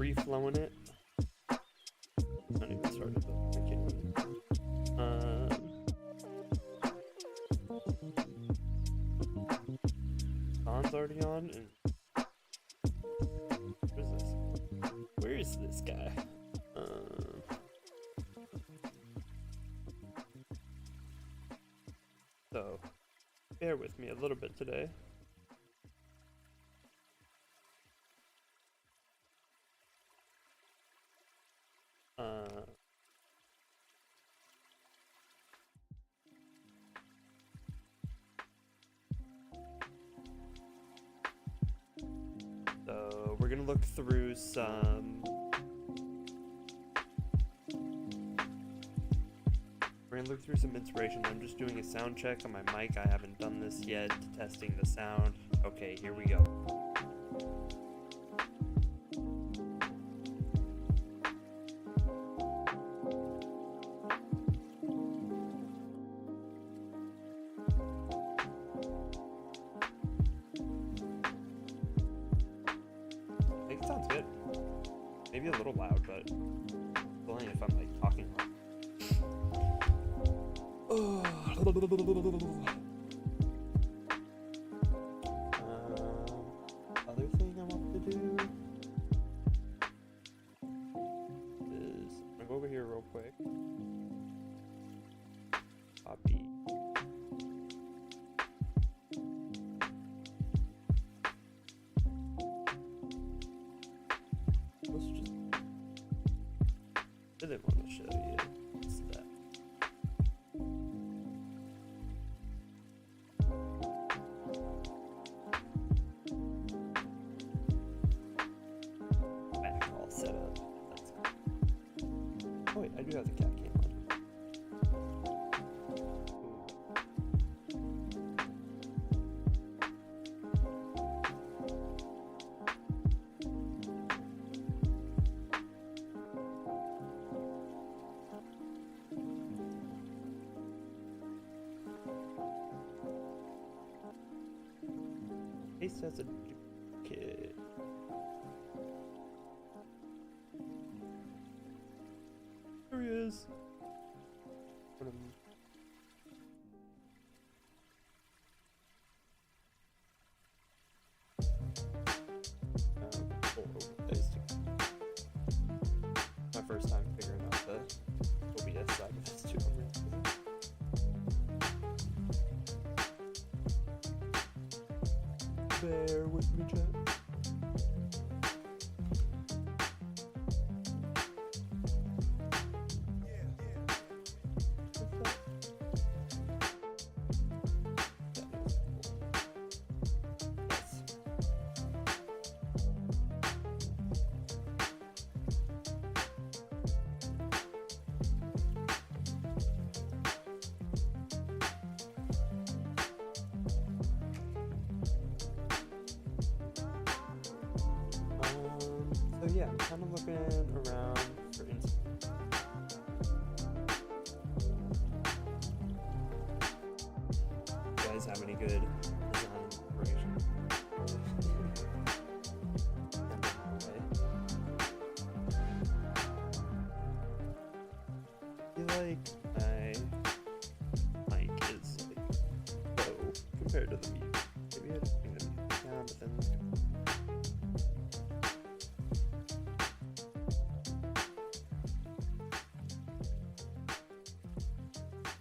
free flowing it. Not even started though. I can't even. Don's already on, and what is this? Where is this guy? So, bear with me a little bit today. So we're gonna look through some. We're gonna look through some inspiration. I'm just doing a sound check on my mic. I haven't done this yet. Testing the sound. Okay, here we go. I think it sounds good. Maybe a little loud, but only if I'm like talking loud. Other thing I want to do is I'm gonna go over here real quick. Copy. Let's just. I didn't want to show you. What's that? Back all set up. That's oh wait, I do have the cat cam on. Ace has a duplicate. There he is. Put him. Pull over Dayz too. My first time figuring out the OBS side of this too. Bear with me, chat. So yeah, I'm kind of looking around for instance. You guys have any good design inspiration? I feel like my mic is like low compared to the mute. Maybe I just bring the mute down, but then let's go.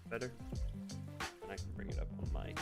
Better, and I can bring it up on my.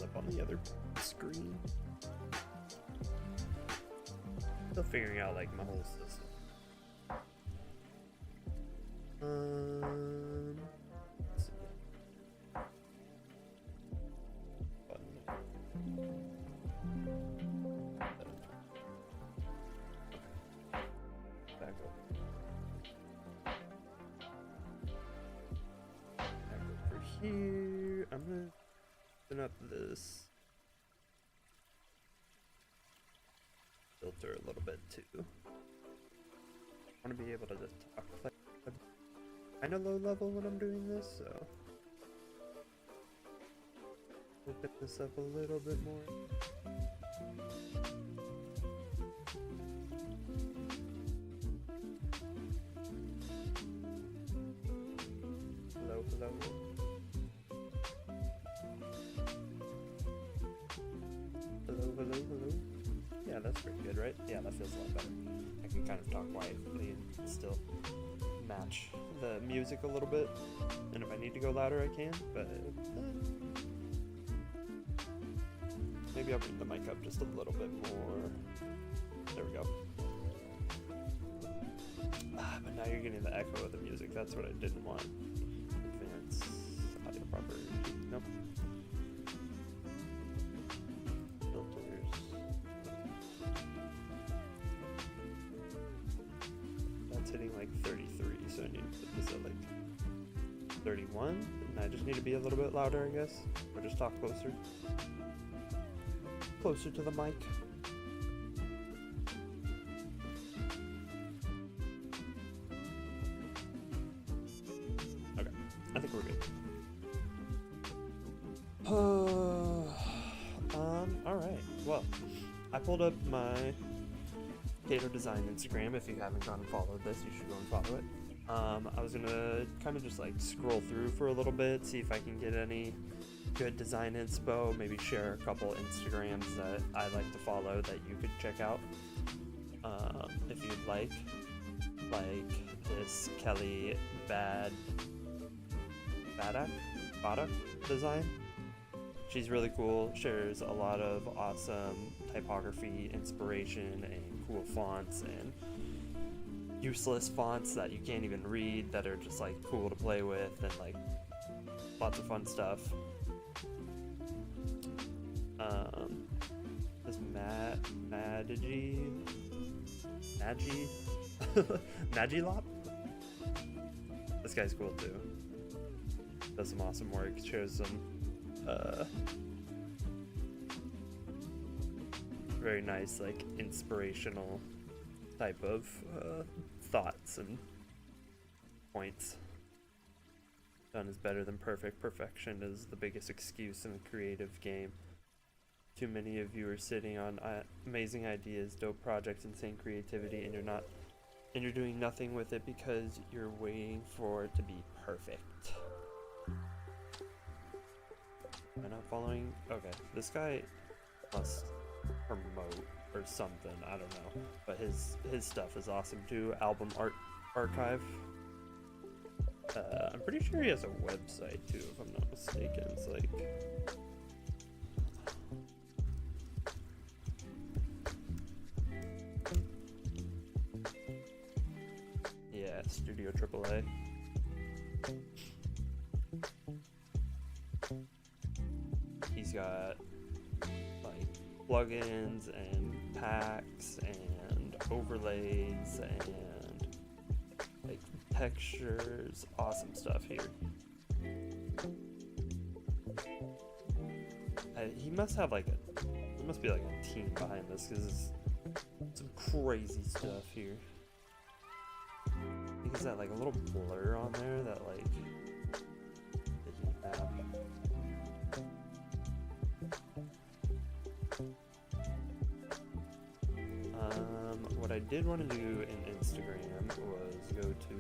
Up on the other screen. Still figuring out like my whole system. Let's see. here. I'm gonna open up this filter a little bit too. I want to be able to just talk like kind of low level when I'm doing this, so open this up a little bit more. Hello, hello. Hello, hello, hello. Yeah, that's pretty good, right? Yeah, that feels a lot better. I can kind of talk quietly and still match the music a little bit. And if I need to go louder, I can, but maybe I'll bring the mic up just a little bit more. There we go. But now you're getting the echo of the music. That's what I didn't want. Advanced audio properties. Nope. Filters. That's hitting like 33, so I need to put this at like 31. And I just need to be a little bit louder, I guess. Or just talk closer. Closer to the mic. Okay, I think we're good. Alright, well, I pulled up my Kaytoh Design Instagram. If you haven't gone and followed this, you should go and follow it. I was gonna kind of just like scroll through for a little bit, see if I can get any good design inspo, maybe share a couple Instagrams that I like to follow that you could check out if you'd like this Kelly Baddock design. She's really cool, shares a lot of awesome typography, inspiration, and cool fonts and useless fonts that you can't even read that are just like cool to play with and like lots of fun stuff. This Magilop? This guy's cool too. Does some awesome work, shares some very nice like inspirational type of thoughts and points. Done is better than perfect. Perfection is the biggest excuse in a creative game. Too many of you are sitting on amazing ideas, dope projects, insane creativity, and you're doing nothing with it because you're waiting for it to be perfect. Am I not following? Okay, this guy must promote or something, I don't know. But his stuff is awesome too. Album archive. I'm pretty sure he has a website too, if I'm not mistaken. It's like yeah, Studio AAA. He's got like plugins and packs and overlays and like textures, awesome stuff here. He must have like there must be like a team behind this because some crazy stuff here. I think he's got like a little blur on there that like doesn't have. What I did want to do in Instagram was go to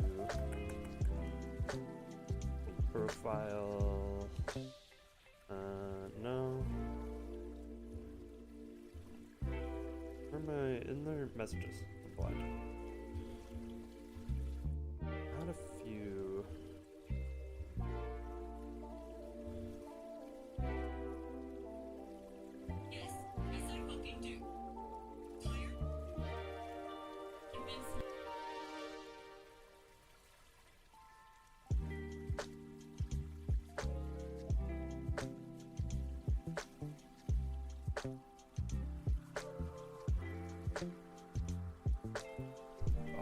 profile, no, where am I, in their messages, applied. Had a few. Yes, I said what they do. Tired?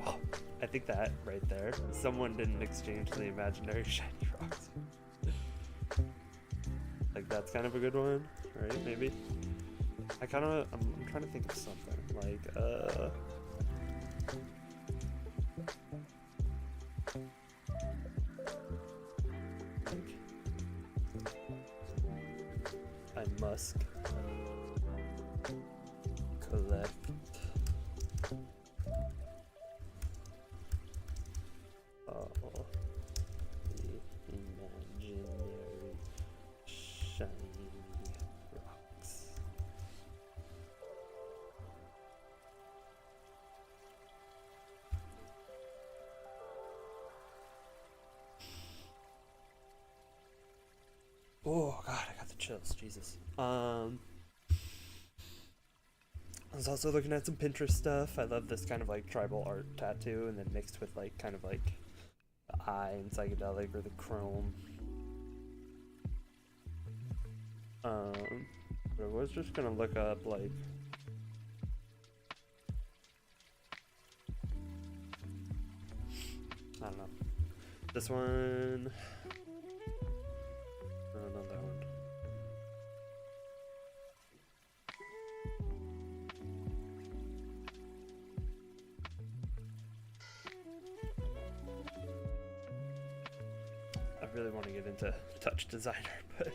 Oh, I think that right there, someone didn't exchange the imaginary shiny rocks. that's kind of a good one, right? Maybe. I'm trying to think of something like I must collect all the imaginary shiny rocks. Oh god, I got the chills, Jesus. I was also looking at some Pinterest stuff. I love this kind of like tribal art tattoo, and then mixed with like kind of like the eye and psychedelic or the chrome. But I was just gonna look up like I don't know. This one. No, not that one. I really want to get into touch designer, but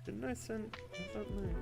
didn't I send something?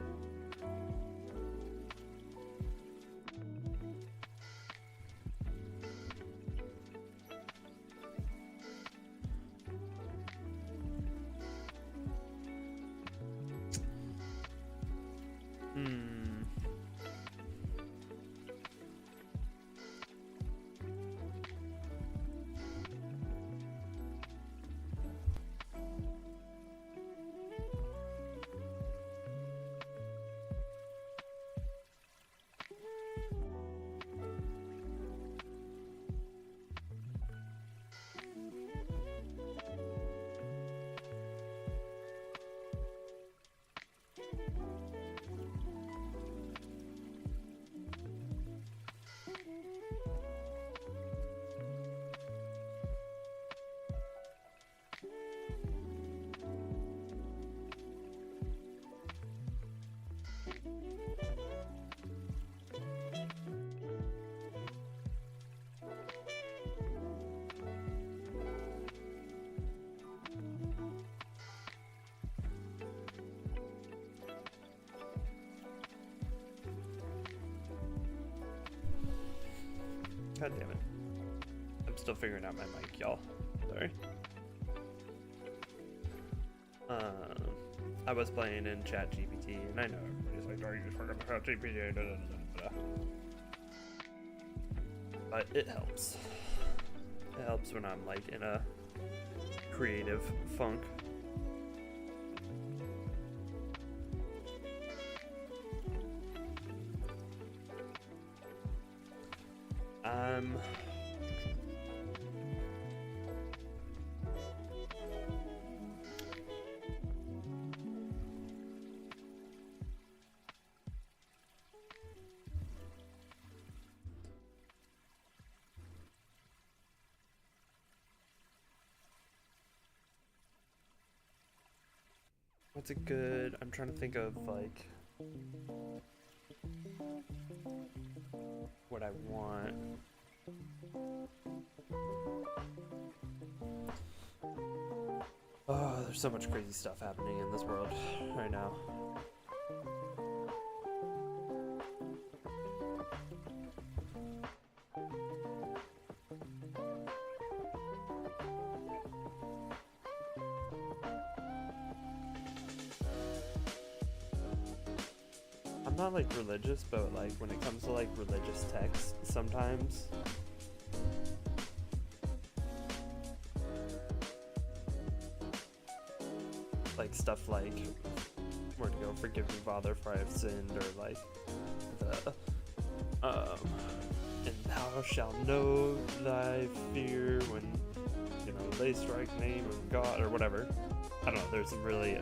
God damn it. I'm still figuring out my mic, y'all. Sorry. I was playing in Chat GPT, and I know everybody's like, "Are you just fucking Chat GPT?" Da, da, da, da, da. But it helps. It helps when I'm like in a creative funk. What's a good, I'm trying to think of like what I want. Oh, there's so much crazy stuff happening in this world right now. I'm not like religious, but like when it comes to like religious texts, sometimes like stuff like where to go, forgive me, Father, for I have sinned, or like the and thou shalt know thy fear when they strike name of God or whatever. I don't know. There's some really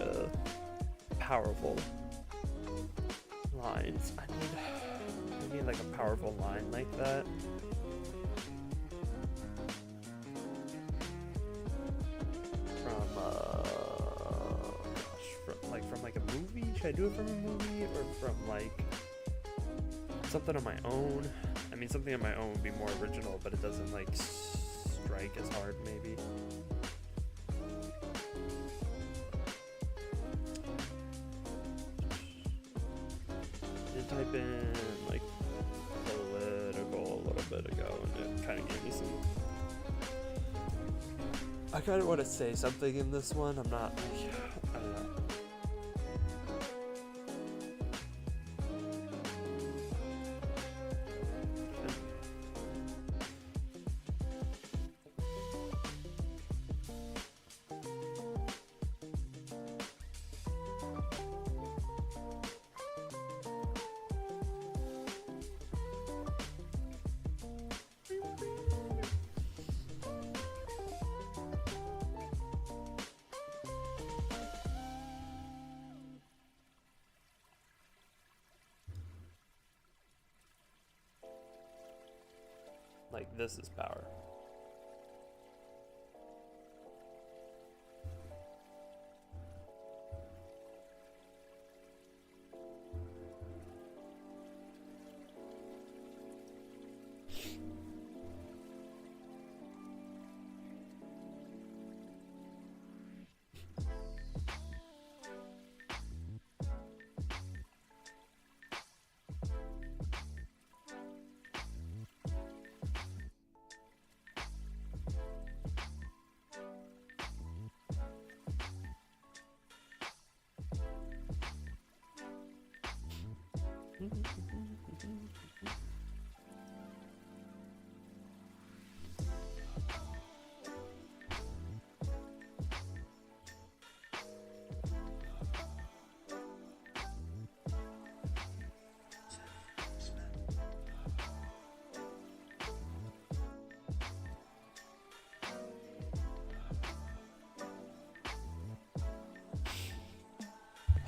powerful lines. I need like a powerful line like that. From like a movie? Should I do it from a movie or from like something on my own? I mean, something on my own would be more original, but it doesn't like strike as hard, maybe. Did type in like political a little bit ago, and it kind of gave me some. I kind of want to say something in this one. I'm not like, I don't know. Like, this is power.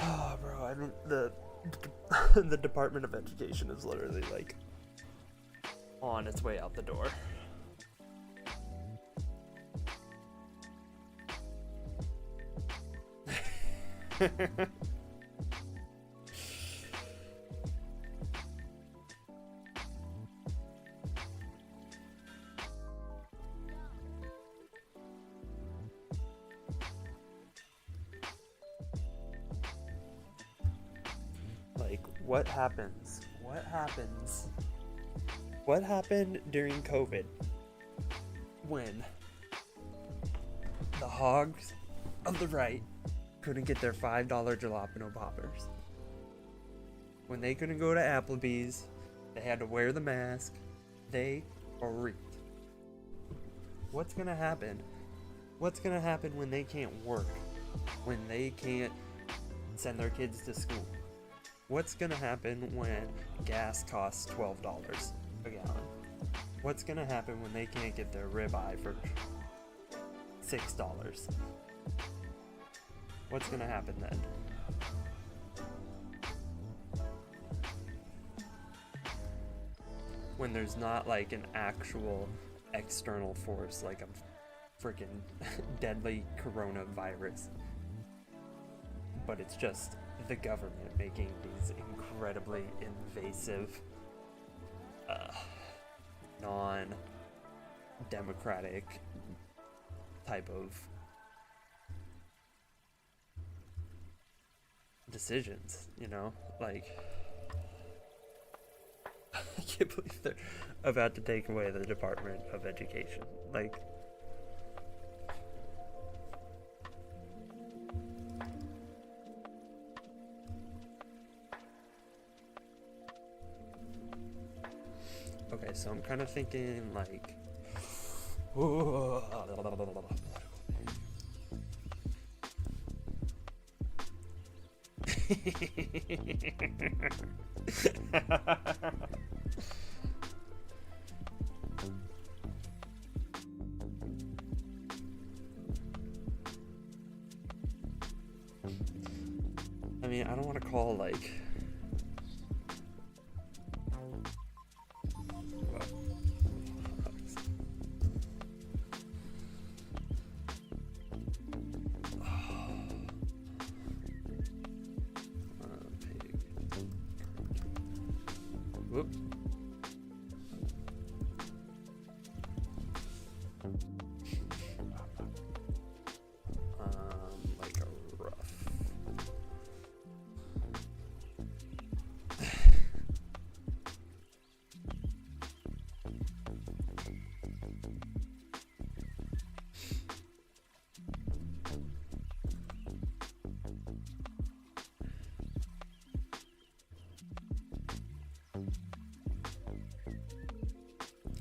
Oh, bro, I don't, the Department of Education is literally like on its way out the door. Like, what happens? What happened during COVID when the hogs of the right couldn't get their $5 jalapeno poppers? When they couldn't go to Applebee's, they had to wear the mask. They reeked. What's gonna happen? What's gonna happen when they can't work? When they can't send their kids to school? What's gonna happen when gas costs $12 a gallon? What's gonna happen when they can't get their ribeye for $6? What's gonna happen then? When there's not like an actual external force like a freaking deadly coronavirus, but it's just the government making these incredibly invasive, non-democratic type of decisions, you know? Like, I can't believe they're about to take away the Department of Education. Like, okay, so I'm kind of thinking like, I mean, I don't want to call like. What? Pig. Whoop. Like a rough.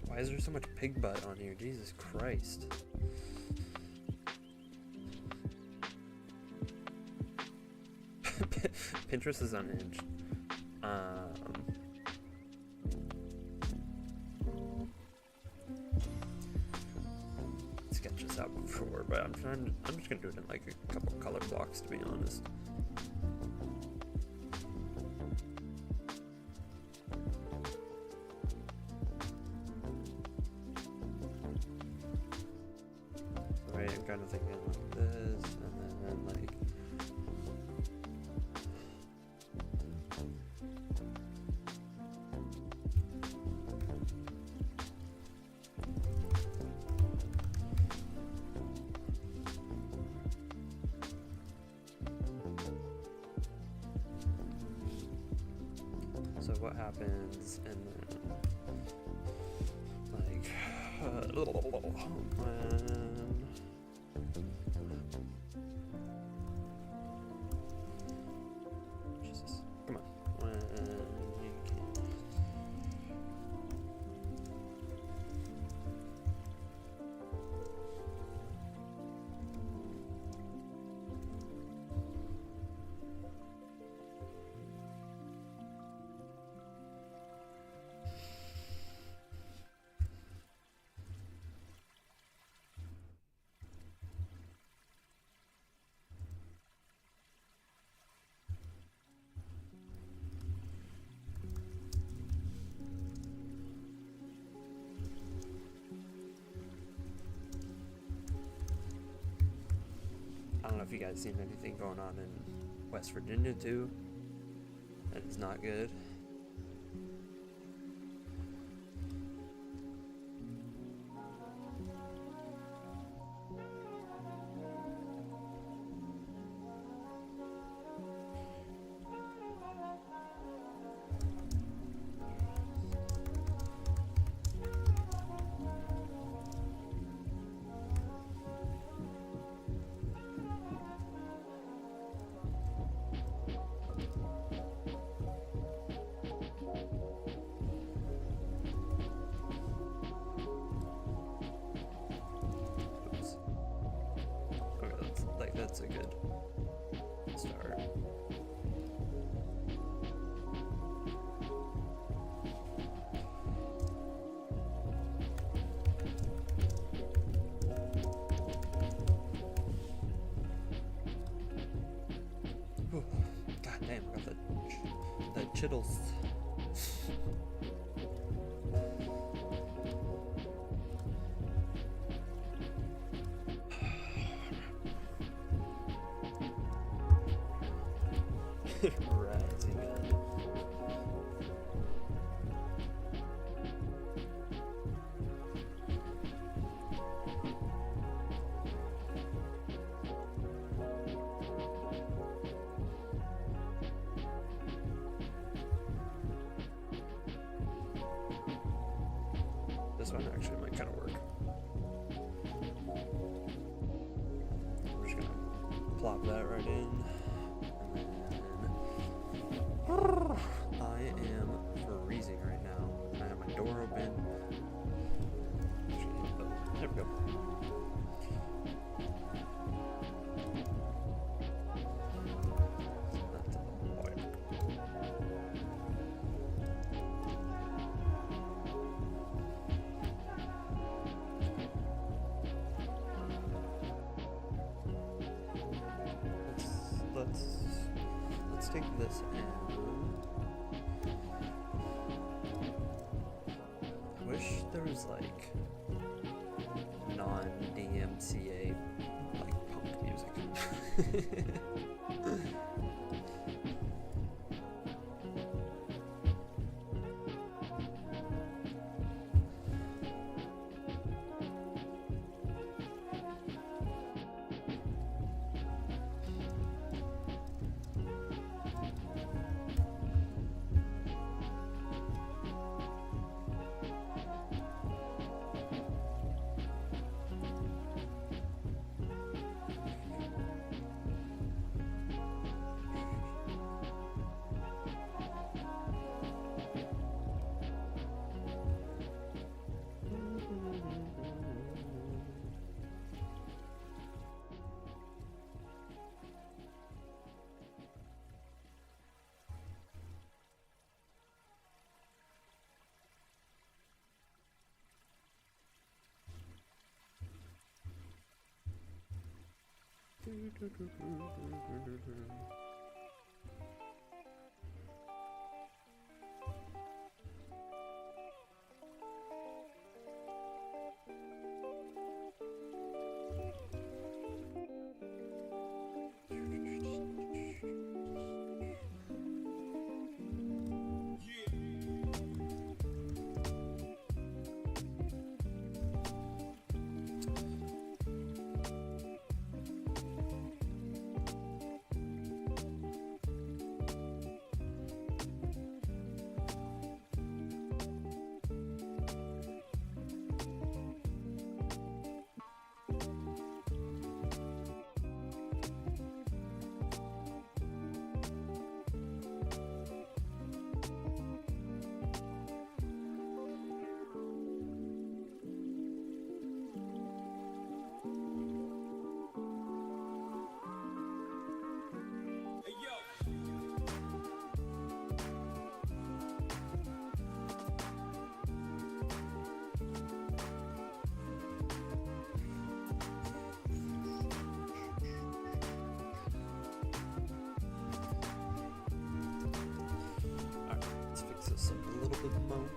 Why is there so much pig butt on here? Jesus Christ. Pinterest is unhinged. Sketch this out before, but I'm just gonna do it in like a couple color blocks, to be honest. Right, I'm kind of thinking like this, and then like. So what happens, and then like Jesus, come on, when you can. I don't know if you guys seen anything going on in West Virginia too. It's not good. That's a good start. Whew. God damn, I got the chittles. Rising up. This one actually might kind of work. I'm just gonna plop that right in. I am freezing right now. I have my door open. There we go. That's a boy. Let's take this out. I wish there was like non-DMCA like punk music. This up a little bit more.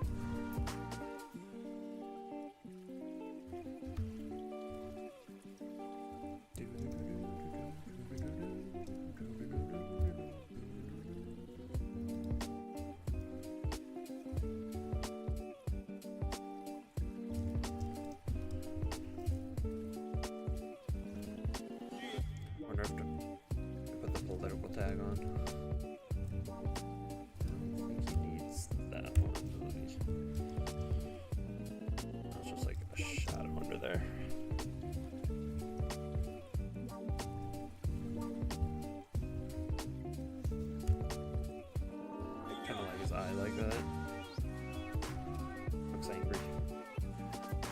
Wonder if to put the political tag on. There. Kind of like his eye like that. Looks angry.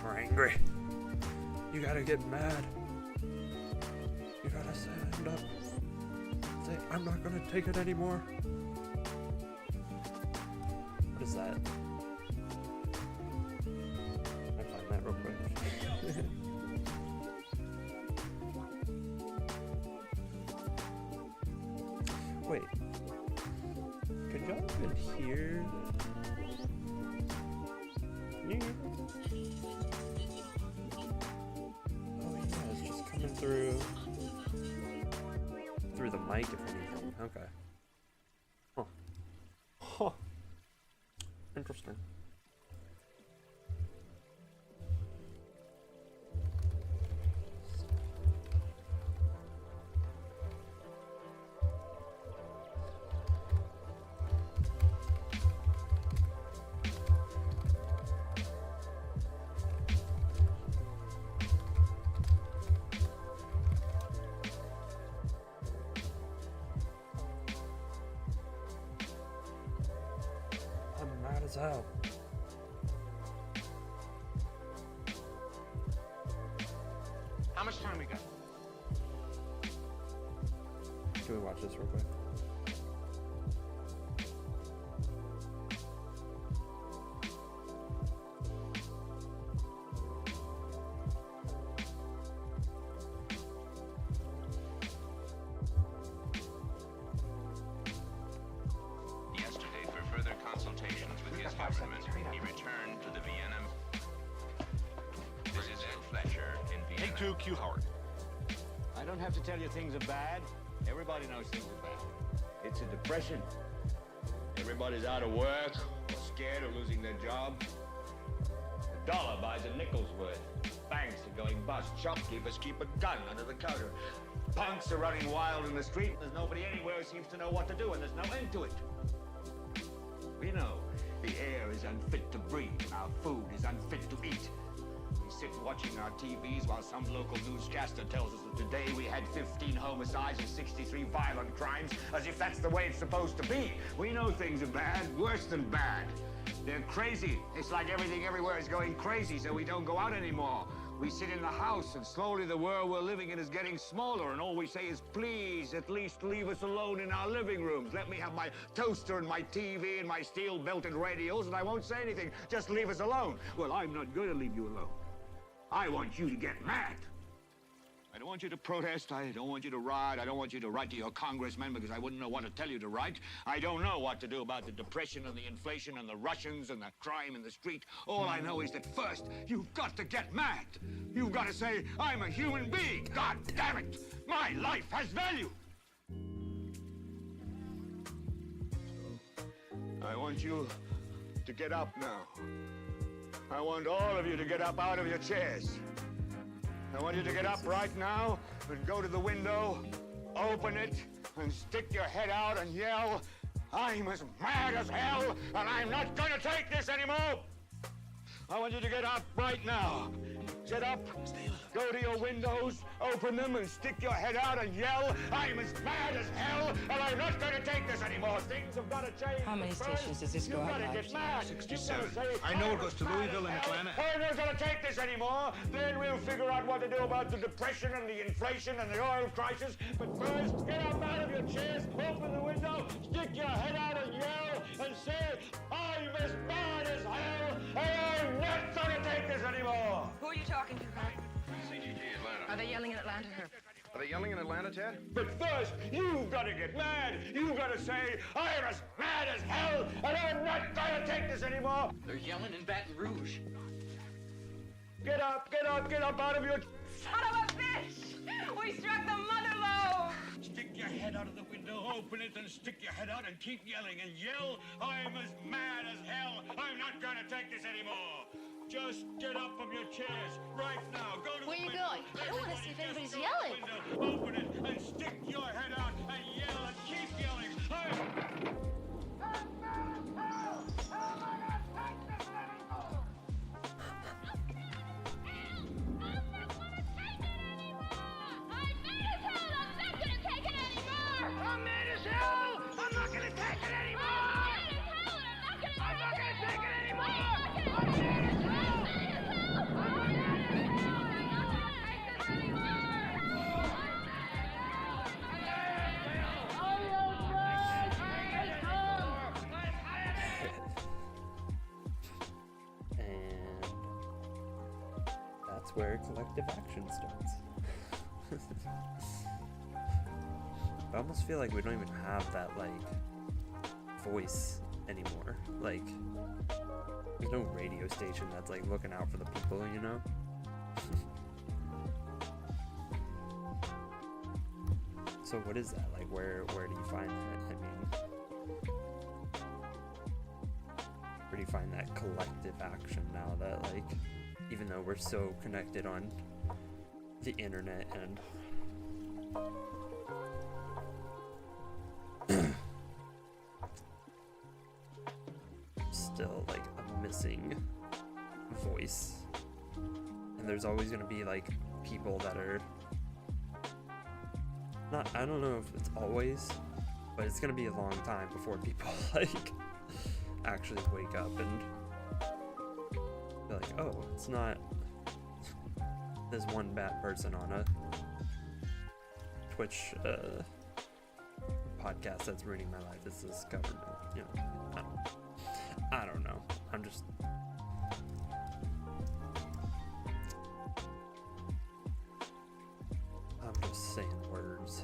More angry. You gotta get mad. You gotta stand up. Say, I'm not gonna take it anymore. What is that? I find that real quick. Wait, could y'all even hear? Can you hear that? Oh yeah, it's just coming through the mic if anything. Okay. Huh. Huh. Interesting. As hell. How much time we got? Can we watch this real quick? Q Howard. I don't have to tell you things are bad. Everybody knows things are bad. It's a depression. Everybody's out of work or scared of losing their job. A dollar buys a nickel's worth. Banks are going bust. Shopkeepers keep a gun under the counter. Punks are running wild in the street. There's nobody anywhere who seems to know what to do, and there's no end to it. We know the air is unfit to breathe, and our food is unfit to eat. We sit watching our TVs while some local newscaster tells us that today we had 15 homicides and 63 violent crimes, as if that's the way it's supposed to be. We know things are bad, worse than bad. They're crazy. It's like everything everywhere is going crazy, so we don't go out anymore. We sit in the house, and slowly the world we're living in is getting smaller, and all we say is, please, at least leave us alone in our living rooms. Let me have my toaster and my TV and my steel-belted radios, and I won't say anything. Just leave us alone. Well, I'm not going to leave you alone. I want you to get mad. I don't want you to protest. I don't want you to riot. I don't want you to write to your congressman because I wouldn't know what to tell you to write. I don't know what to do about the depression and the inflation and the Russians and the crime in the street. All I know is that first, you've got to get mad. You've got to say, I'm a human being. God damn it. My life has value. I want you to get up now. I want all of you to get up out of your chairs. I want you to get up right now and go to the window, open it, and stick your head out and yell, I'm as mad as hell, and I'm not gonna take this anymore! I want you to get up right now. Get up, go to your windows, open them, and stick your head out and yell, I'm as mad as hell, and I'm not going to take this anymore. Things have got to change. How many stations does this go out You've got to get mad. 67. I know it goes to Louisville and Atlanta. I'm not going to take this anymore. Then we'll figure out what to do about the depression and the inflation and the oil crisis. But first, get up out of your chairs, open the window, stick your head out and yell, and say, I'm as mad as hell, and I'm not going to take this anymore. Who are you talking to, Herb? CGG Atlanta. Are they yelling in Atlanta, Herb? Are they yelling in Atlanta, Ted? But first, you've got to get mad. You've got to say, I'm as mad as hell, and I'm not going to take this anymore. They're yelling in Baton Rouge. Get up, get up, get up out of your... Son of a bitch! We struck the mother load! Stick your head out of the window, open it, and stick your head out and keep yelling and yell, I'm as mad as hell. I'm not going to take this anymore. Just get up from your chairs right now. Go to Where the you window. going? I don't want to see if anybody's Just go yelling. to the window, open it and stick your head out and yell and keep yelling. And that's where collective action starts. I almost feel like we don't even have that, like, voice anymore. Like, there's no radio station that's, like, looking out for the people, you know? So what is that? Like, where do you find that? I mean, where do you find that collective action now that, like, even though we're so connected on the internet and still, like, a missing voice, and there's always gonna be, like, people that are not, I don't know if it's always, but it's gonna be a long time before people, like, actually wake up and be like, oh, it's not this one bad person on a Twitch podcast that's ruining my life. It's this government, you know. I don't know. I'm just saying words.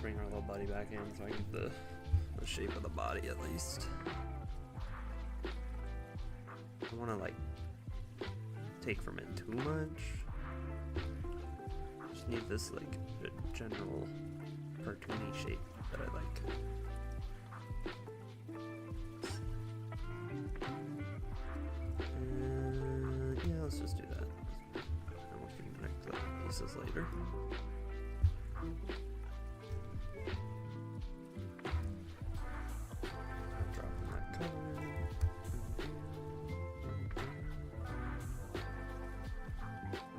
bring our little buddy back in so I get the shape of the body at least. I don't want to like take from it too much. Just need this like general cartoony shape that I like. Yeah, let's just do that. And we can connect the pieces later. Dropping that color.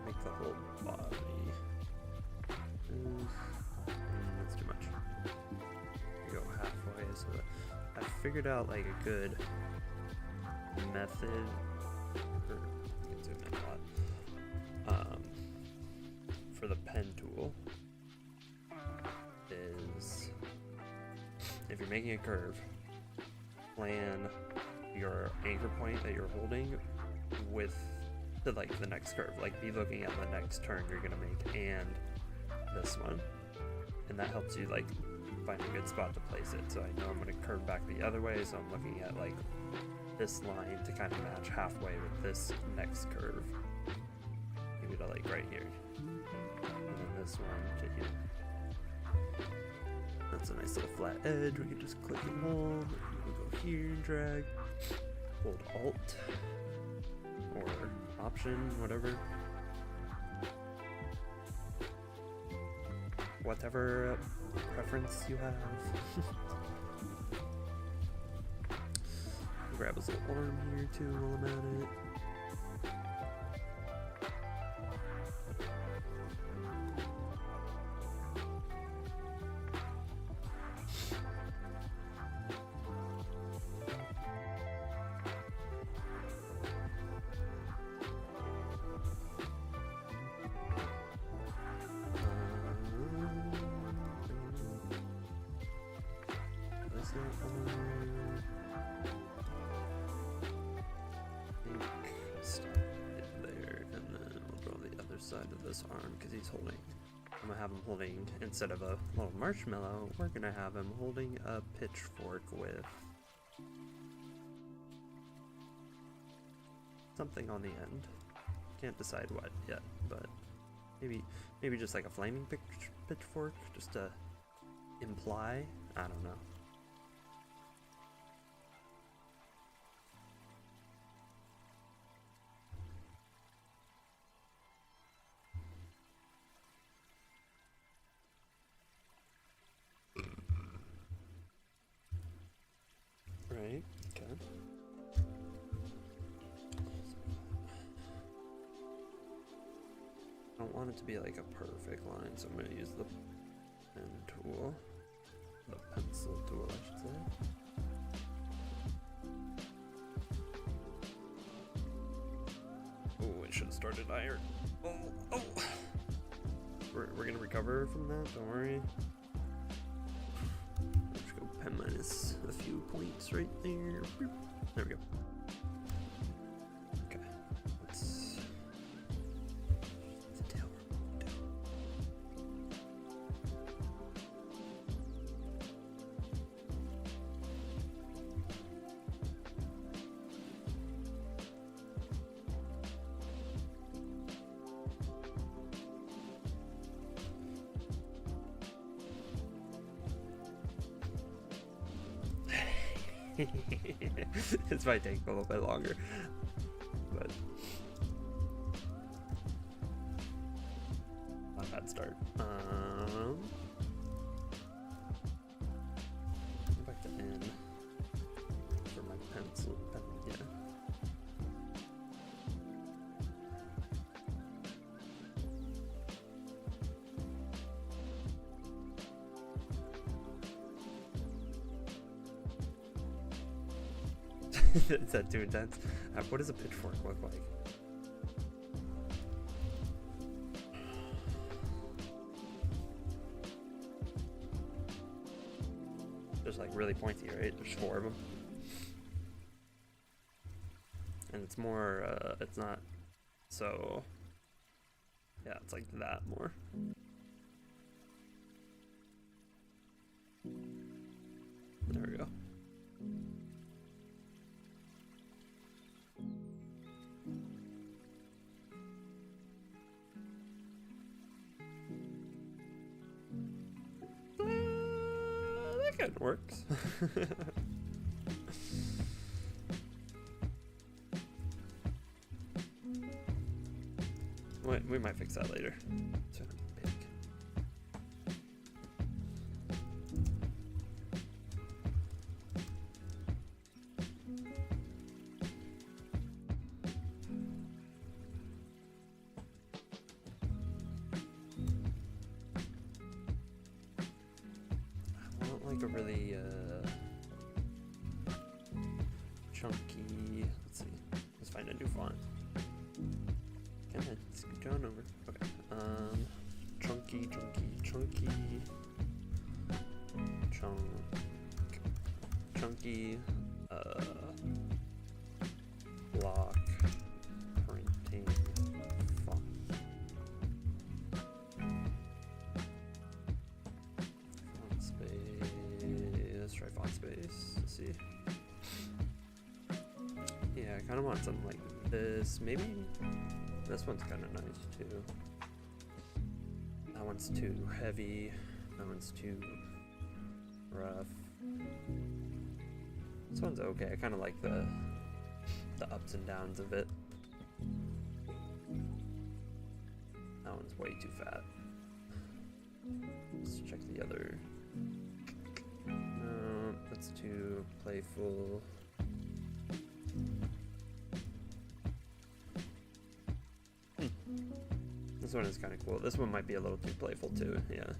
Make the whole body. That's too much. Go halfway. So I figured out like a good method. You can zoom in a lot. For the pen tool is if you're making a curve, plan your anchor point that you're holding with the the next curve. Like be looking at the next turn you're gonna make and this one, and that helps you like find a good spot to place it. So I know I'm gonna curve back the other way, so I'm looking at like this line to kind of match halfway with this next curve. Maybe to like right here, and then this one to here. That's a nice little flat edge. We can just click and hold. We can go here and drag. Hold Alt or Option, whatever. Whatever preference you have. Grab his little arm here too while I'm at it. Side of this arm because he's holding. I'm gonna have him holding, instead of a little marshmallow, we're gonna have him holding a pitchfork with something on the end. Can't decide what yet, but maybe just like a flaming pitchfork, just to imply. I don't know. Right, okay. I don't want it to be like a perfect line, so I'm going to use the pen tool. The pencil tool, I should say. Oh, I should have started iron. Oh! We're going to recover from that, don't worry. Pen minus a few points right there. There we go. Okay, let's the tail. This might take a little bit longer, but not a bad start. Go back to N for my pencil. Yeah. Is that too intense? What does a pitchfork look like? Just like really pointy, right? There's 4 of them. And it's more, it's not so, yeah, it's like that more. like it. It works. Wait, we might fix that later. It's big. I want like a really chunky. Let's see. Let's find a new font. Come on, scoot on over. Okay. Chunky. Chunky. Block printing font. Font space. Let's try font space. Let's see. Yeah, I kind of want something like this. Maybe this one's kind of nice too. That one's too heavy. That one's too rough. This one's okay. I kind of like the ups and downs of it. That one's way too fat. Let's check the other. No, that's too playful. This one is kind of cool. This one might be a little too playful too, yeah.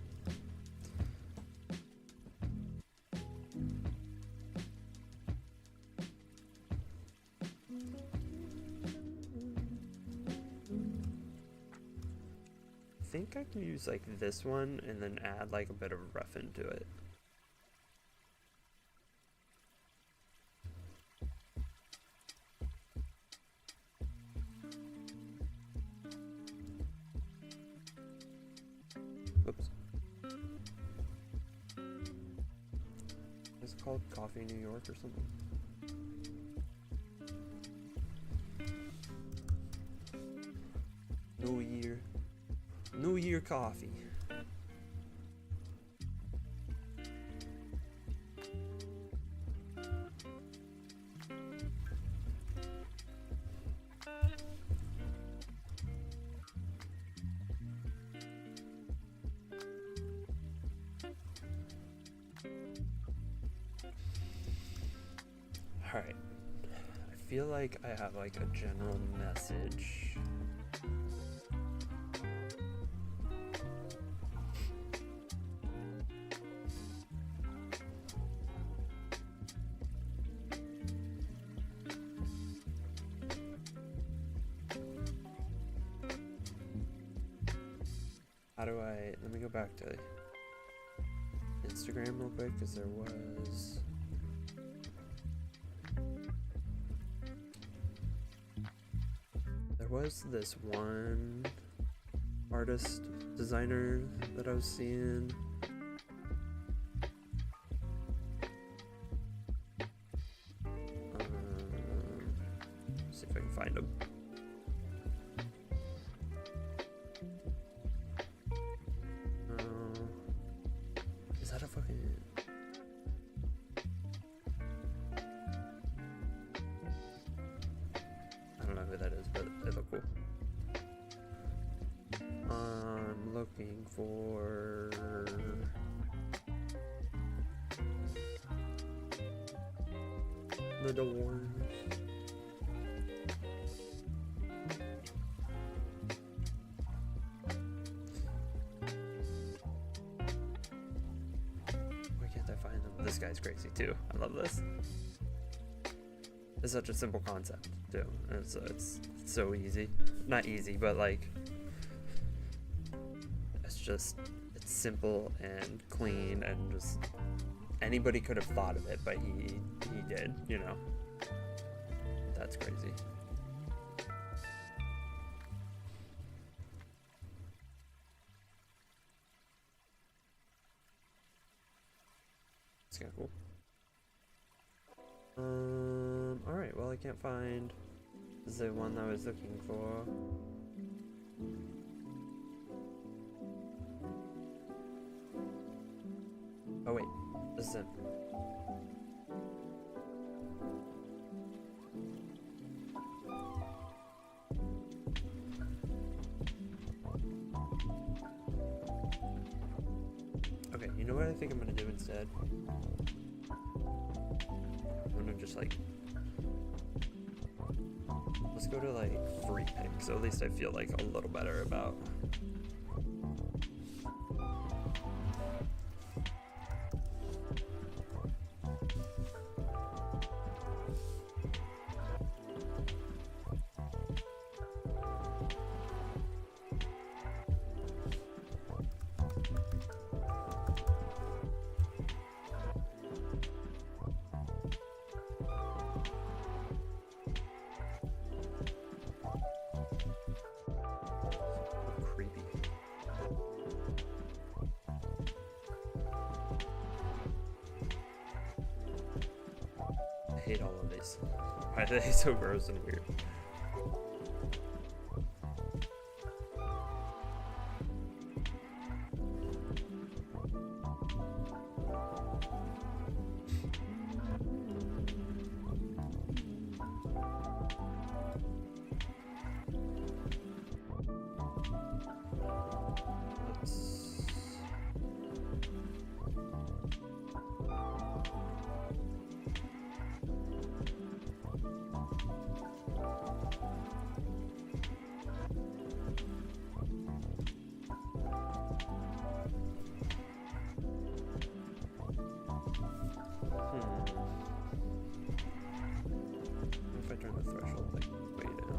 I think I can use like this one and then add like a bit of rough into it. Oops. It's called Coffee New York or something. New Year coffee. Alright, I feel like I have like a general message. How do I, let me go back to Instagram real quick, because there was this one artist, designer that I was seeing. See if I can find him. Is that a fucking... I don't know who that is, but they look cool. I'm looking for... the doors. Why can't I find them? This guy's crazy too. I love this. It's such a simple concept too. It's so easy. Not easy, but like it's simple and clean, and just anybody could have thought of it, but he did, you know. That's crazy. It's kind of cool. Alright, well, I can't find the one I was looking for. Oh wait, Listen. Okay, you know what I think I'm gonna do instead? I'm gonna just like, let's go to like free pick, so at least I feel like a little better about. Creepy. I hate all of these. Why are they so gross and weird? What if I turn the threshold like way down?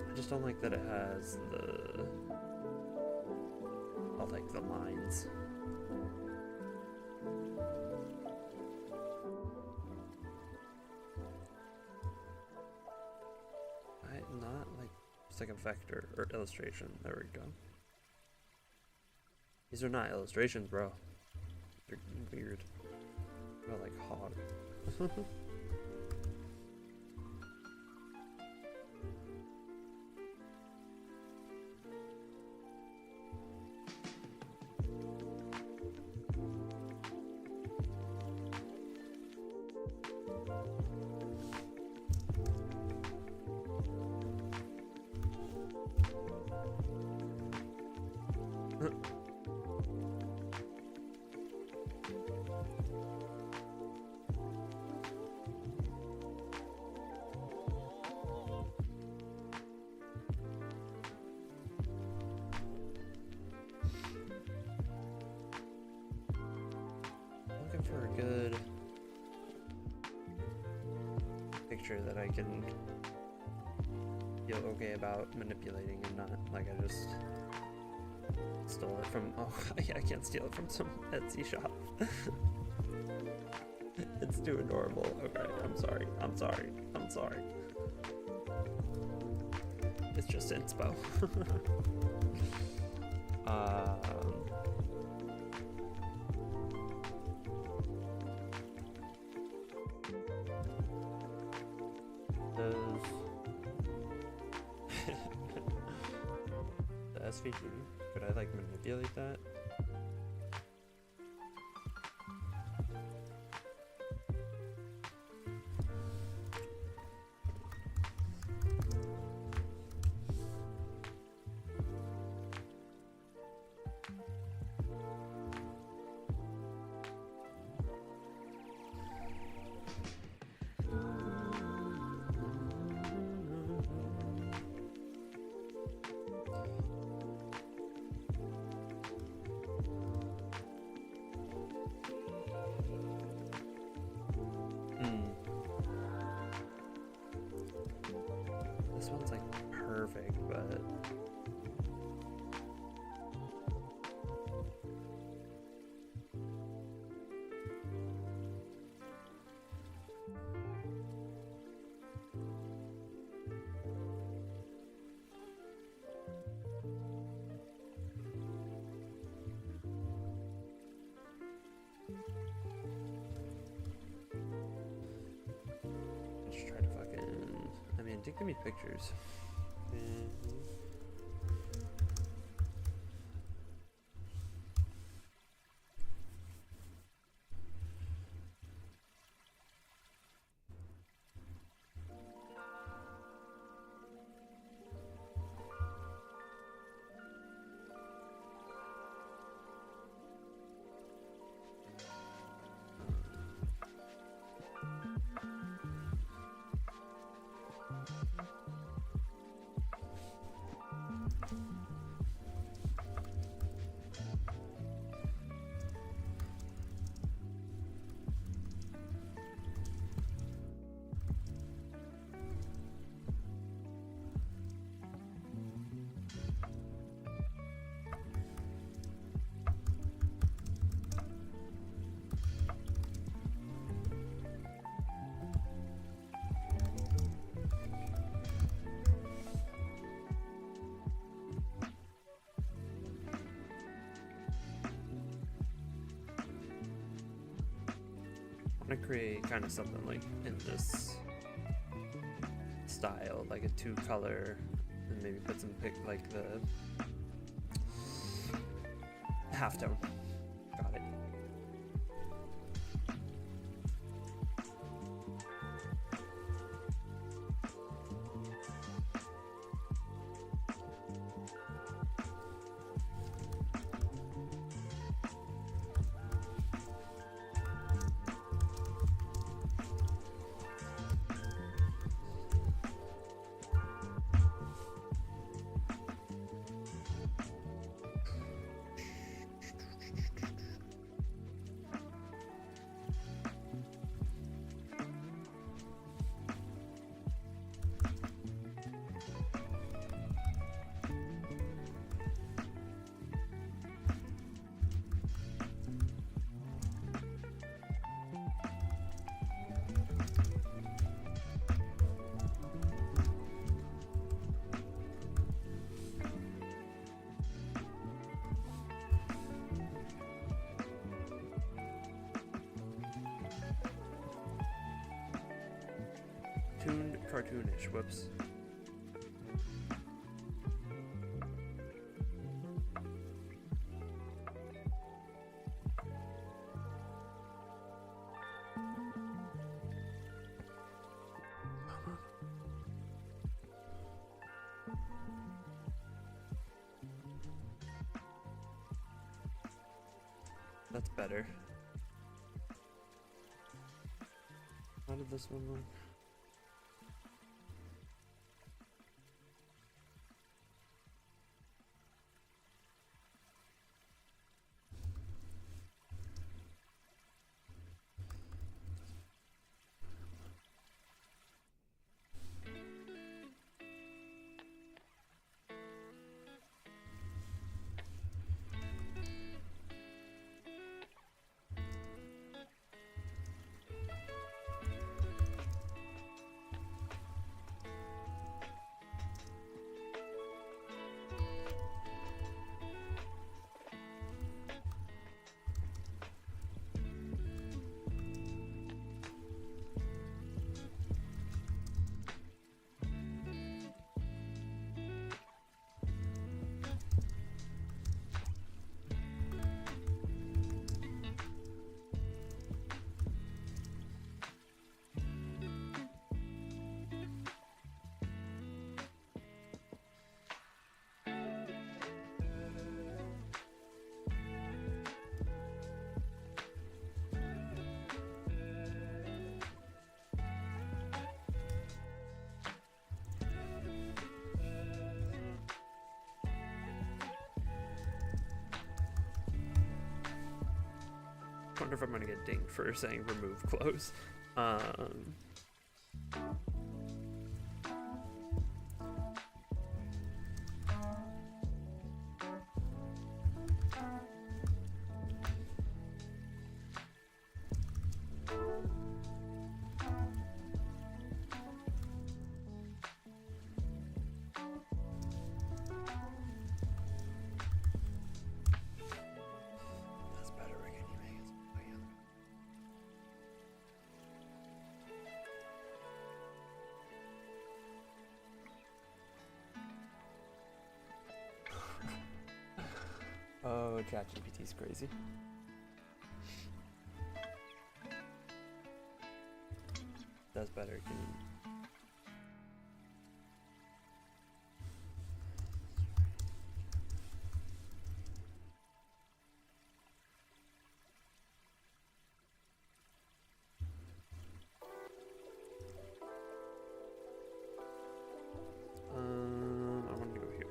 I just don't like that it has the, all like the lines. Not like, it's like a vector or illustration. There we go. These are not illustrations, bro. They're weird. They're like hog. Looking for a good picture that I can feel okay about manipulating and not like I just stole it from, oh, I can't steal it from some Etsy shop. It's too adorable. Okay, I'm sorry. It's just inspo. The SVG, could I like manipulate that? Take me pictures. And I create kind of something like in this style, like a 2-color, and maybe put some like the halftone. Got it. Tuned cartoonish, whoops. That's better. How did this one work? Wonder if I'm gonna get dinged for saying remove clothes. That's better. Can you make it? ChatGPT's crazy. Does better. Can you... I want to go here.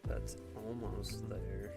That's almost there.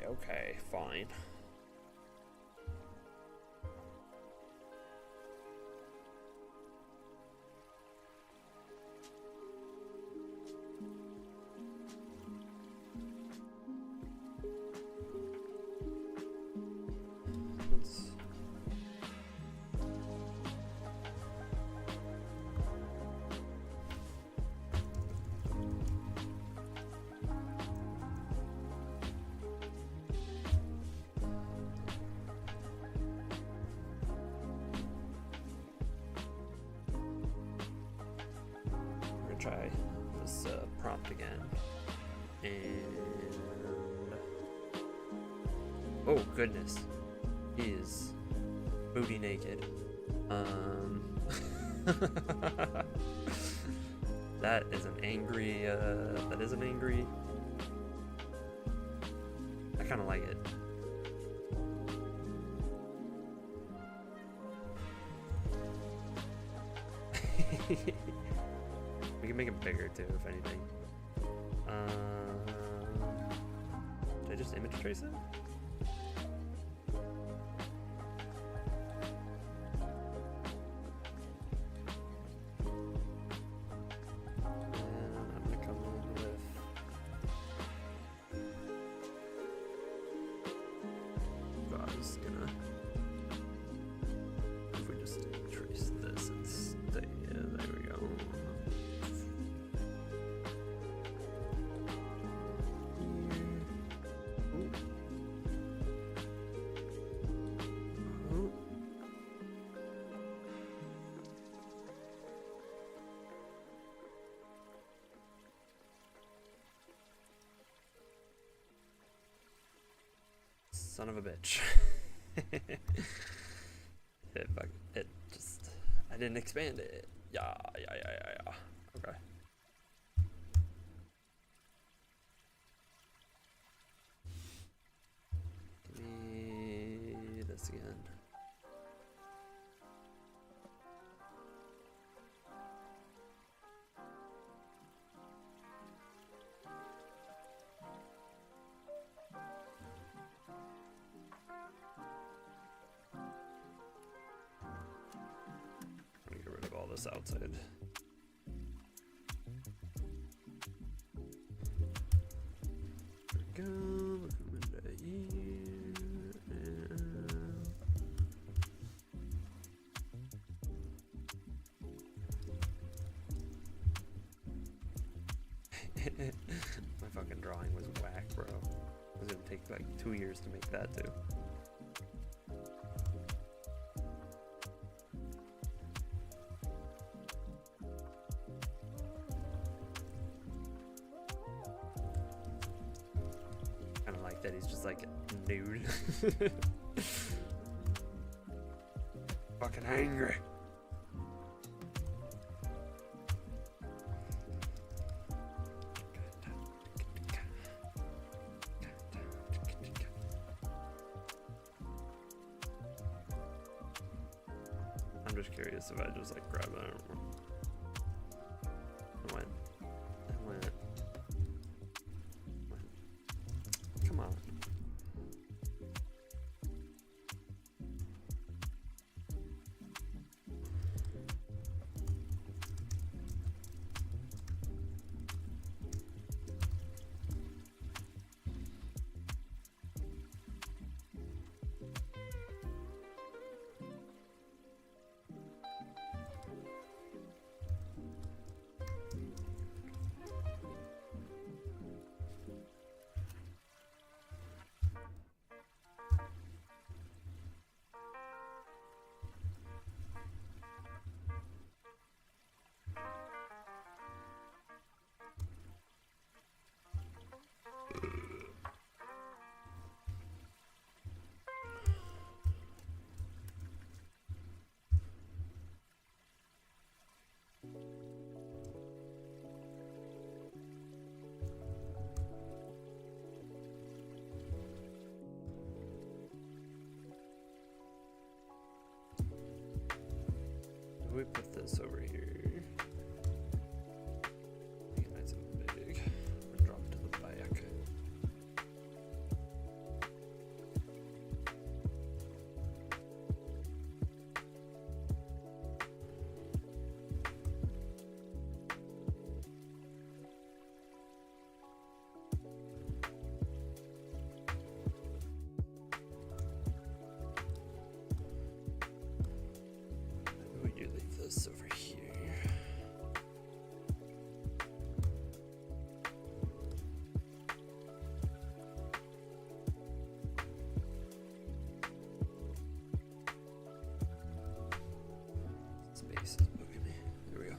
Okay, fine. Let's... try this prompt again, and oh goodness, he is booty naked. That is an angry. That is an angry. I kind of like it. We can make it bigger too, if anything. Did I just image trace it? And I'm gonna come in with I was gonna. If we just trace this and stay, there we go. Son of a bitch. It just, I didn't expand it. Yeah. Okay. Give me this again. Let me get rid of all this outside. There we go. Look at here. My fucking drawing was whack, bro. It was gonna take like 2 years to make that too. Kind of like that he's just like nude. Fucking angry. I'm just curious if I just like grab it. I don't know. I went. Come on. We put this over here. Make it nice and big. Or drop to the back. Maybe we do leave this over here. Space is bugging me. There we go.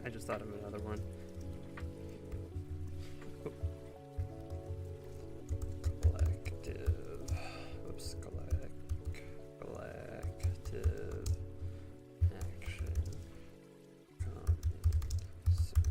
I just thought of another one. Collective. Oops. Collective action. Consent.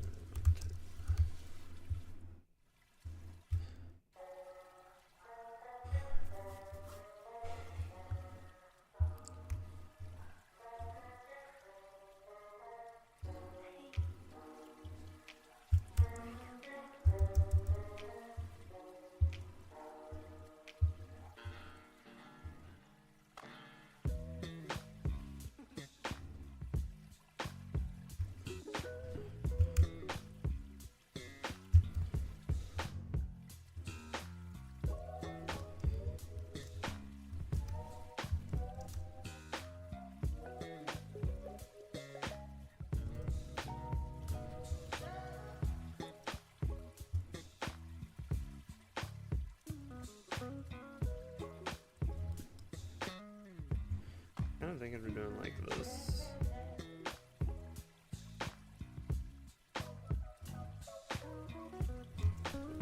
think we're doing like this.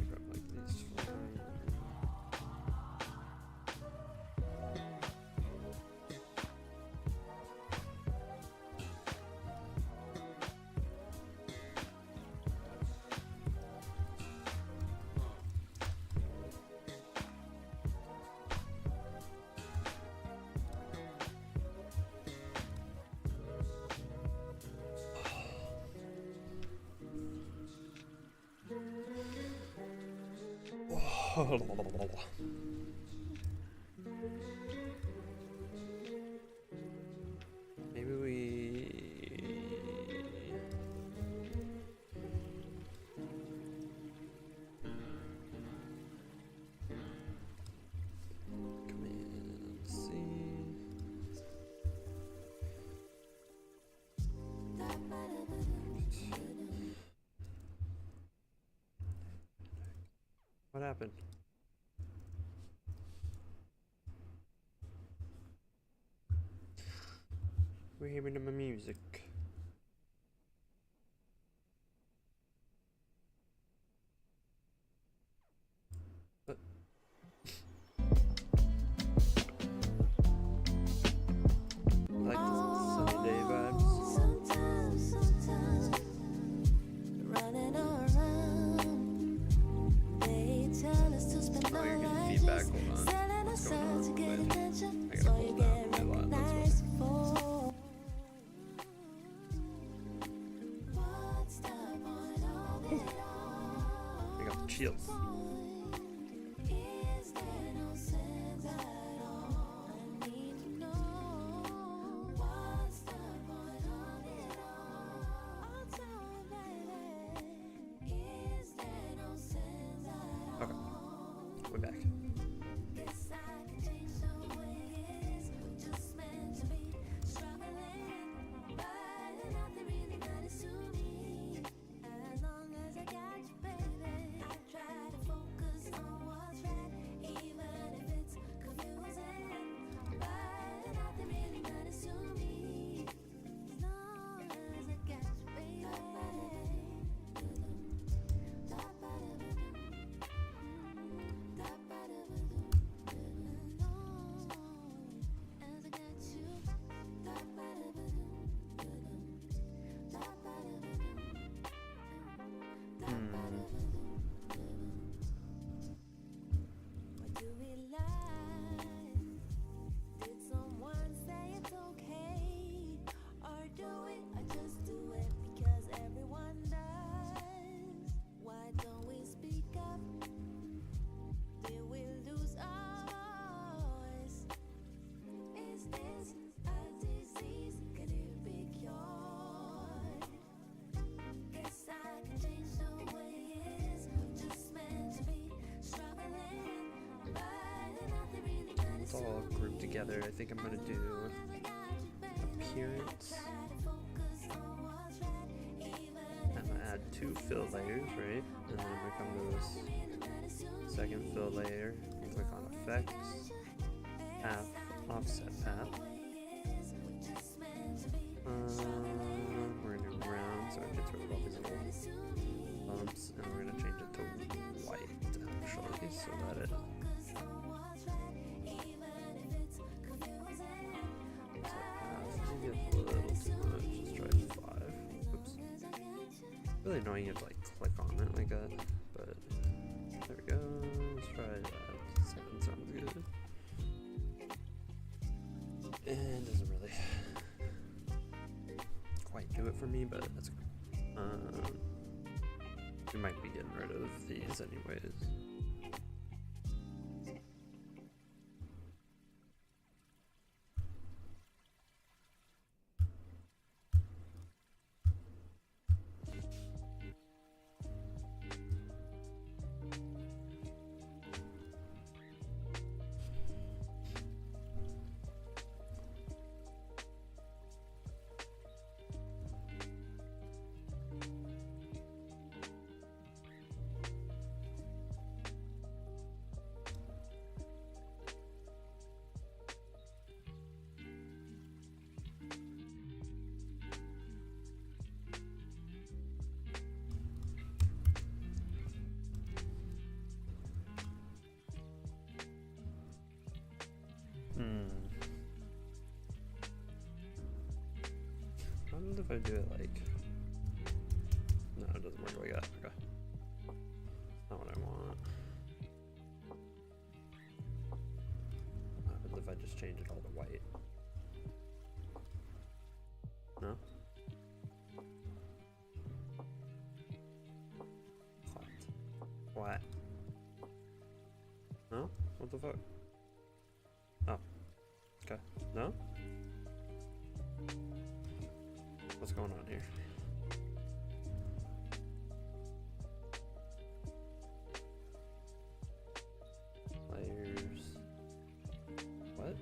Grab like these four. Maybe we Command C. What happened? We're hearing my music. But like the sunny day vibes. Sometimes, running around. They tell us to spend Oh, our you're getting lives feedback. just Hold on. selling What's going ourselves to on? get attention, I gotta so pull you down get my line. That's recognized for. What's the point of it all? I got the chills. Is there no sense at all? I need to know. What's the point of it all? Oh, tell me, baby. Is there no sense at Okay, all? we're back. Guess I can change the way it is. We're just meant to be struggling, but nothing really matters to me. As long as I got you, baby, I try to focus on what's right, even if it's confusing. But nothing really matters to me. As long as I got you, baby. What do we like? Did someone say it's okay? Or do we just do it because everyone does? Why don't we speak up? Did we lose our voice? Is this a disease? Can it be cured? Guess I can change the way it is. We're just meant to be struggling, but nothing really matters It's all grouped together. I think I'm gonna do appearance. I'm gonna add 2 fill layers, right? And then I'm gonna come to this second fill layer and click on effects, path, offset path. We're gonna do round so it gets rid of all these little bumps, and we're gonna change it to white actually, so that it maybe a little too much. Let's try 5. Oops. Really annoying you have to like click on it like that, but there we go. Let's try that. 7 sounds good. And doesn't really quite do it for me, but that's good. We might be getting rid of these anyways. What if I do it like... No, it doesn't work like that. Okay. Not what I want. What happens if I just change it all to white? No? What? No? What the fuck? Oh. Okay. No? What's going on here? Layers. What?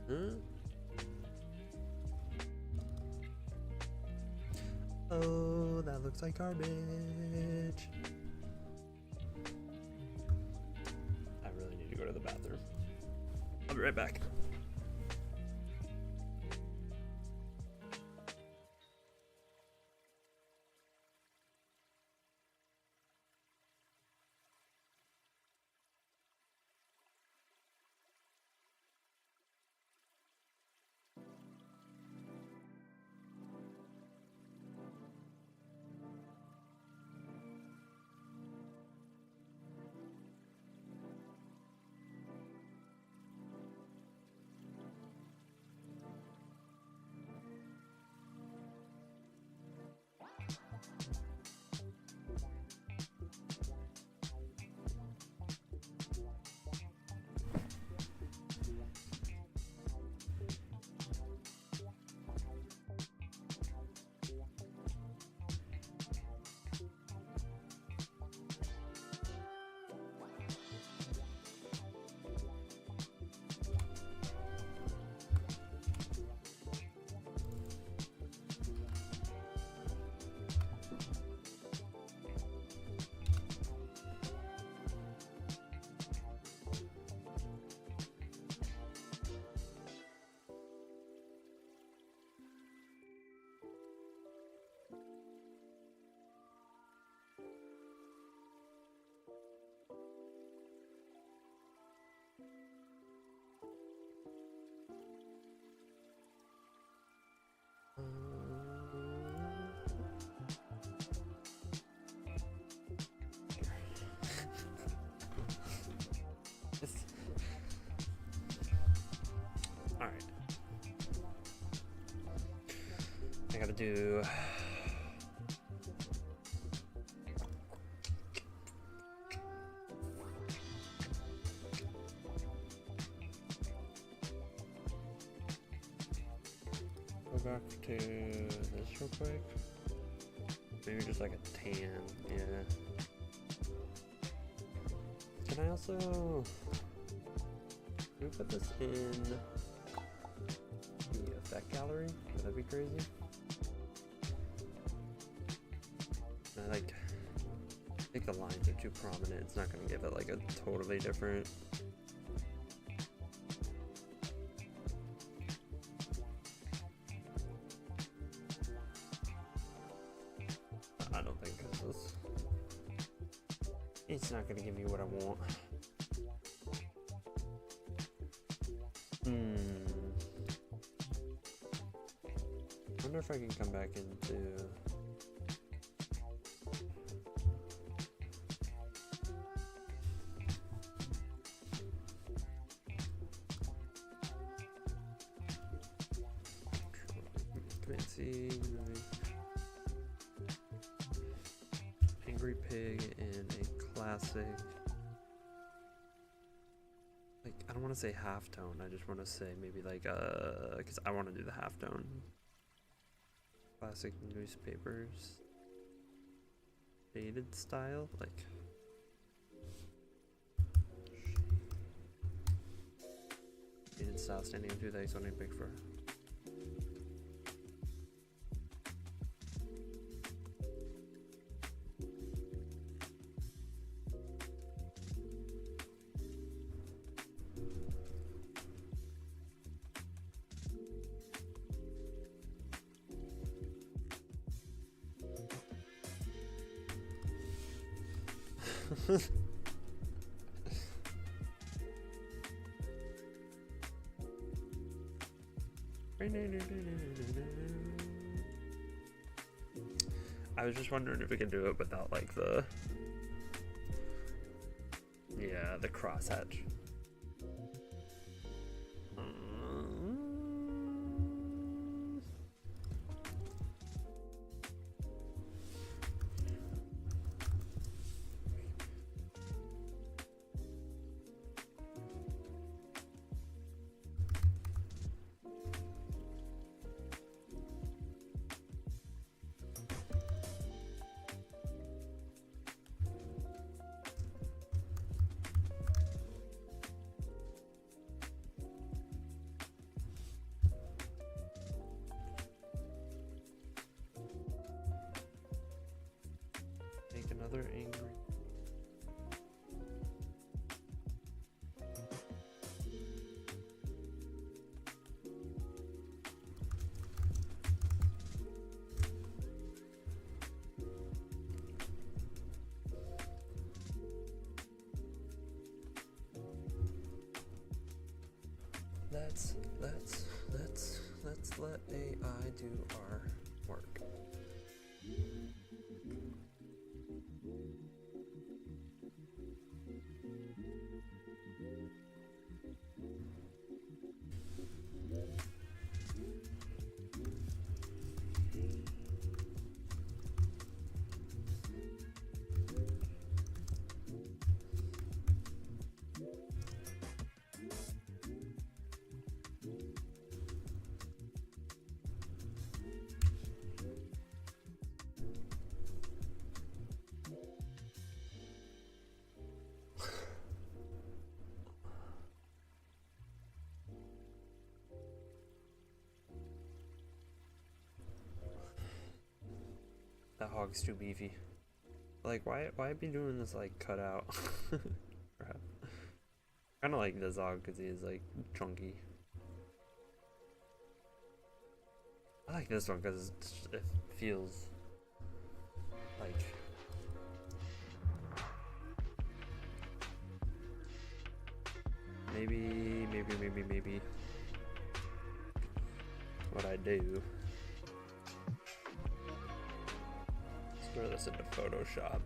Huh? Oh, that looks like garbage. I really need to go to the bathroom. I'll be right back. Alright. I gotta do... Go back to this real quick. Maybe just like a tan, yeah. Can I also... Can we put this in the effect gallery? Would that be crazy? I think the lines are too prominent. It's not gonna give it like a totally different... I don't think this is... It's not gonna give me what I want. I wonder if I can come back into... Fancy Angry Pig in a classic... Like, I don't want to say halftone, I just want to say maybe like, because I want to do the halftone. Classic newspapers. Shaded style, like... Shaded style standing on two legs on a big fur. I was just wondering if we could do it without like the crosshatch. Make another angry. Let's let AI do our work. That hog's too beefy. Like, why be doing this like cutout? Kind of like this hog because he is like chunky. I like this one because it feels like maybe what I do. Throw this into Photoshop.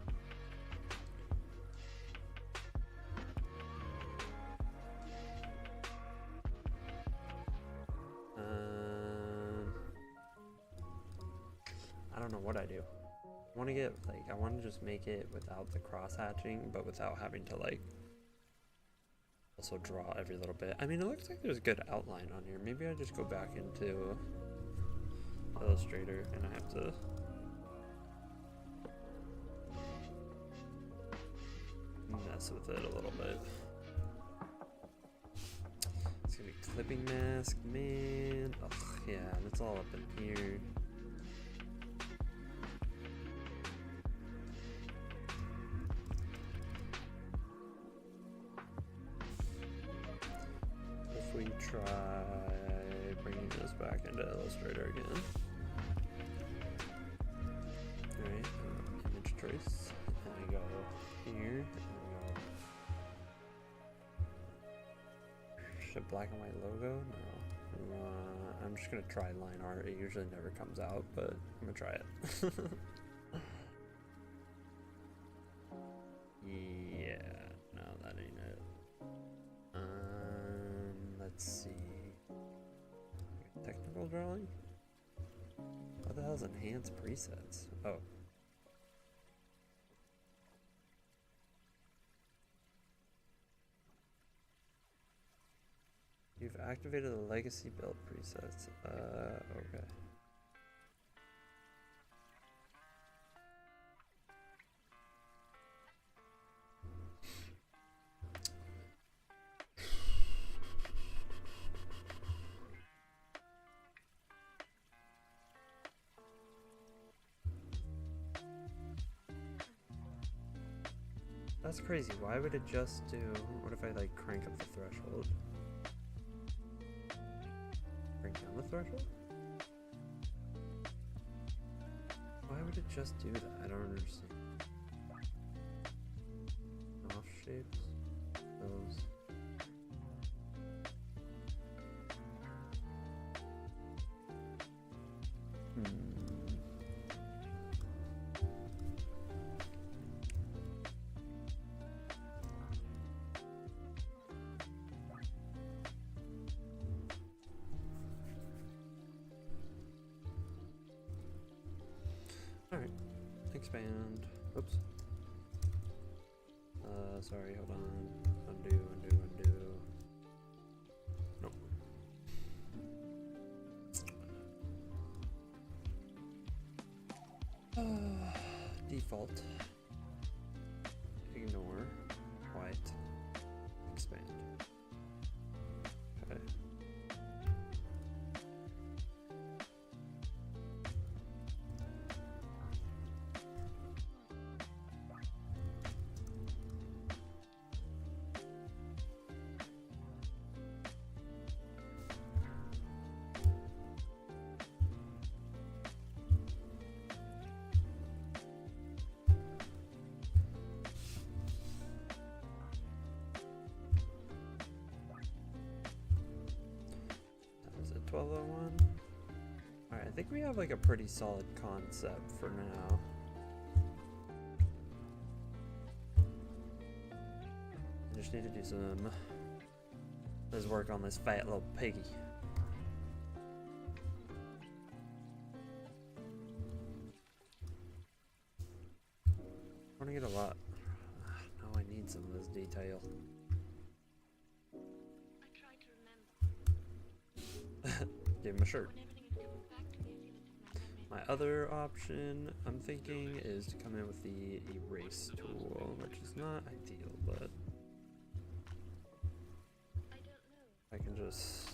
I don't know what I do. I want to get like I want to just make it without the cross hatching, but without having to like also draw every little bit. I mean, it looks like there's a good outline on here. Maybe I just go back into Illustrator and I have to. Mess with it a little bit. It's gonna be clipping mask, man. Ugh, yeah, that's all up in here. If we try bringing this back into Illustrator again. Alright, image trace, and we go here. Black and white logo? No. I'm just gonna try line art. It usually never comes out, but I'm gonna try it. Yeah, no, that ain't it. Let's see. Technical drawing? What the hell is enhanced presets? Oh. You've activated the legacy build presets. Okay. That's crazy. Why would it just do... What if I like crank up the threshold? Bring down the threshold? Why would it just do that? I don't understand. Off shapes. Those. Alright. Expand. Oops. Sorry, hold on. Undo. Nope. Default. Ignore. White. Expand. Okay. That was it, 1201. Alright, I think we have like a pretty solid concept for now. I just need to do some let's work on this fat little piggy. I want to get a lot. Now I need some of this detail. I try to remember. Give him a shirt. When everything is coming back to me, I feel it in my My other option I'm thinking is to come in with the erase tool, which is not ideal, but I don't know. I can just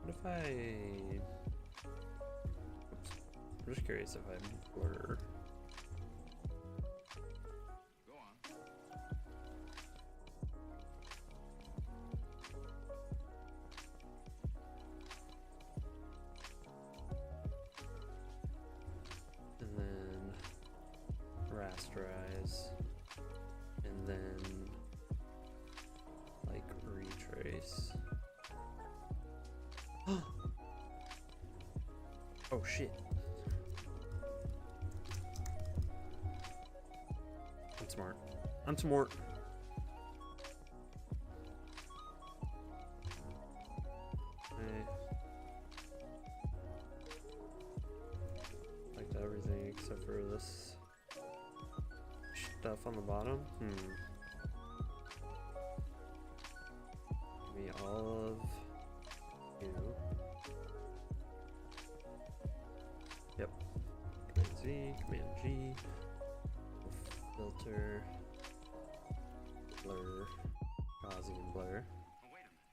what if I oops. I'm just curious if I blur. Go on. And then rasterize, and then like retrace. Oh shit. I'm smart. I'm smart. Okay. Like everything except for this stuff on the bottom. Give me all of you. Yep. Command Z, Command G, filter, blur, Gaussian blur.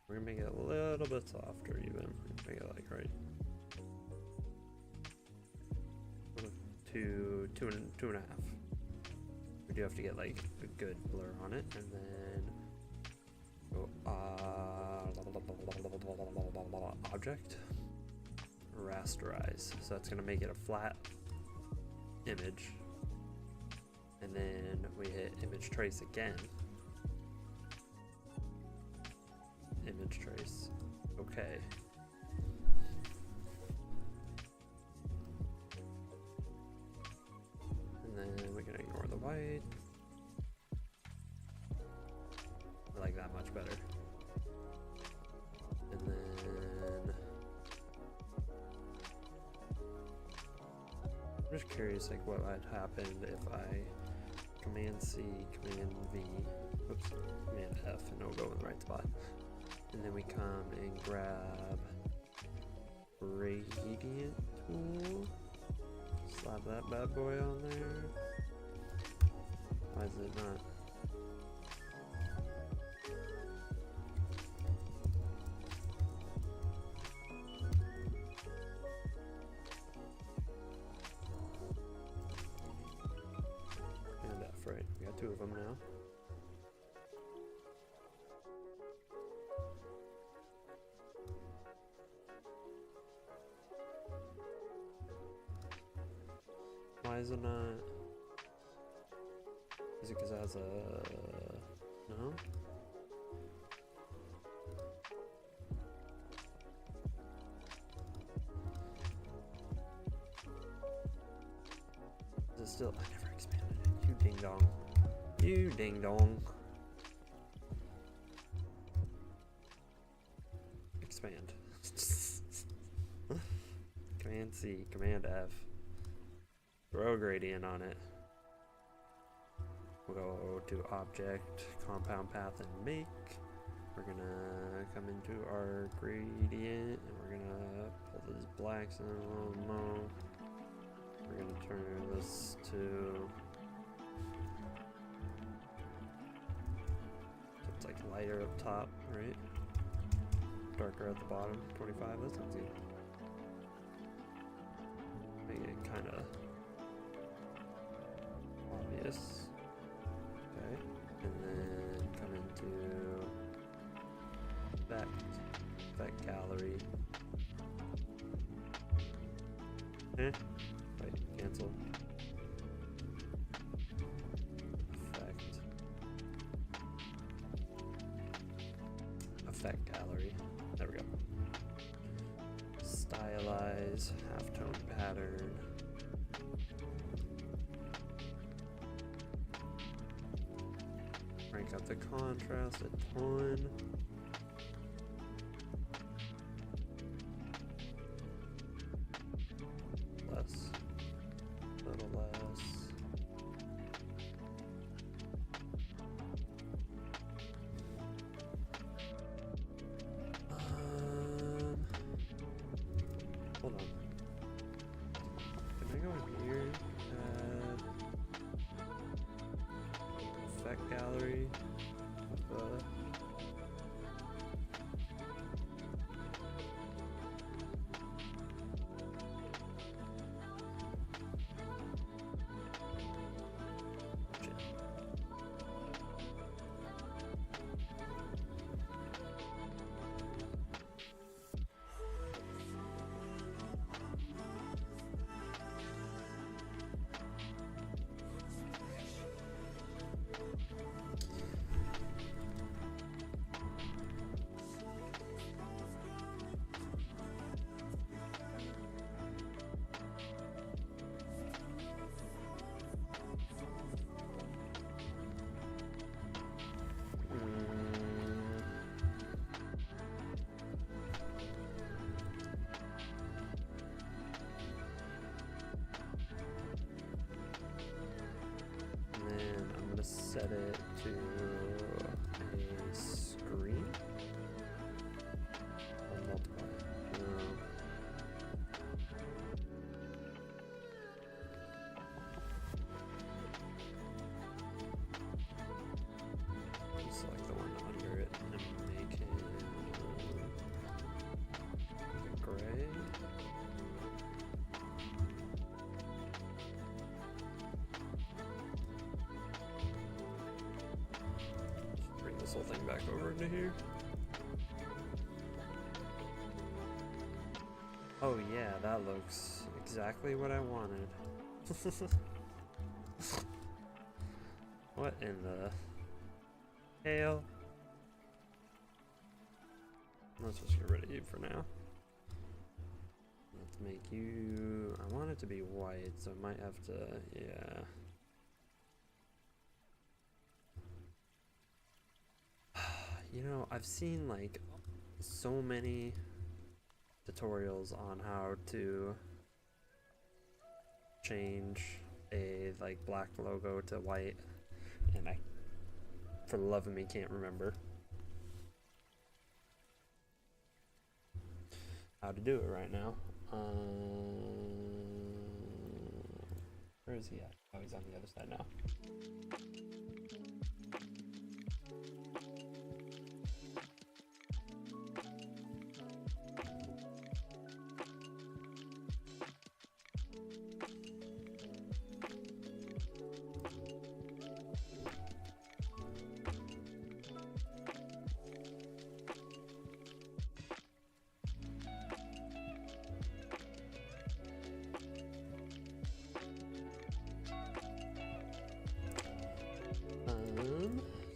We're gonna make it a little bit softer even. Make it like right. Two and a half. We do have to get like a good blur on it, and then go object, rasterize. So that's gonna make it a flat image, and then we hit image trace again. Image trace. Okay. And then we can ignore the white. I like that much better. And then I'm just curious like what had happened if I Command C, Command V, oops, Command F, and it'll go in the right spot. And then we come and grab gradient tool, slap that bad boy on there. Why is it not? And F, right? We got two of them now. Why is it not? Is it because it has a no? Is it still? I never expanded it. You ding dong. You ding dong. Expand. Command C, Command F. Throw a gradient on it. We'll go to Object, Compound Path, and Make. We're gonna come into our gradient, and we're gonna pull these blacks in a little more. We're gonna turn this to... So it's like lighter up top, right? Darker at the bottom, 25, that sounds good. Make it kinda obvious. Okay, and then come into effect gallery. Wait, cancel. Effect gallery. There we go. Stylize, halftone pattern. Crank up the contrast a ton. Less. A little less. Hold on. Can I go in here? Effect gallery. Set it to a screen. Or multiply. No. Just select the one under it and make it gray. This whole thing back over into here. Oh yeah, that looks exactly what I wanted. What in the hell? Let's just get rid of you for now. Let's make you... I want it to be white, so I might have to... yeah. You know, I've seen like so many tutorials on how to change a like black logo to white, and I for the love of me can't remember how to do it right now. Where is he at? Oh, he's on the other side now.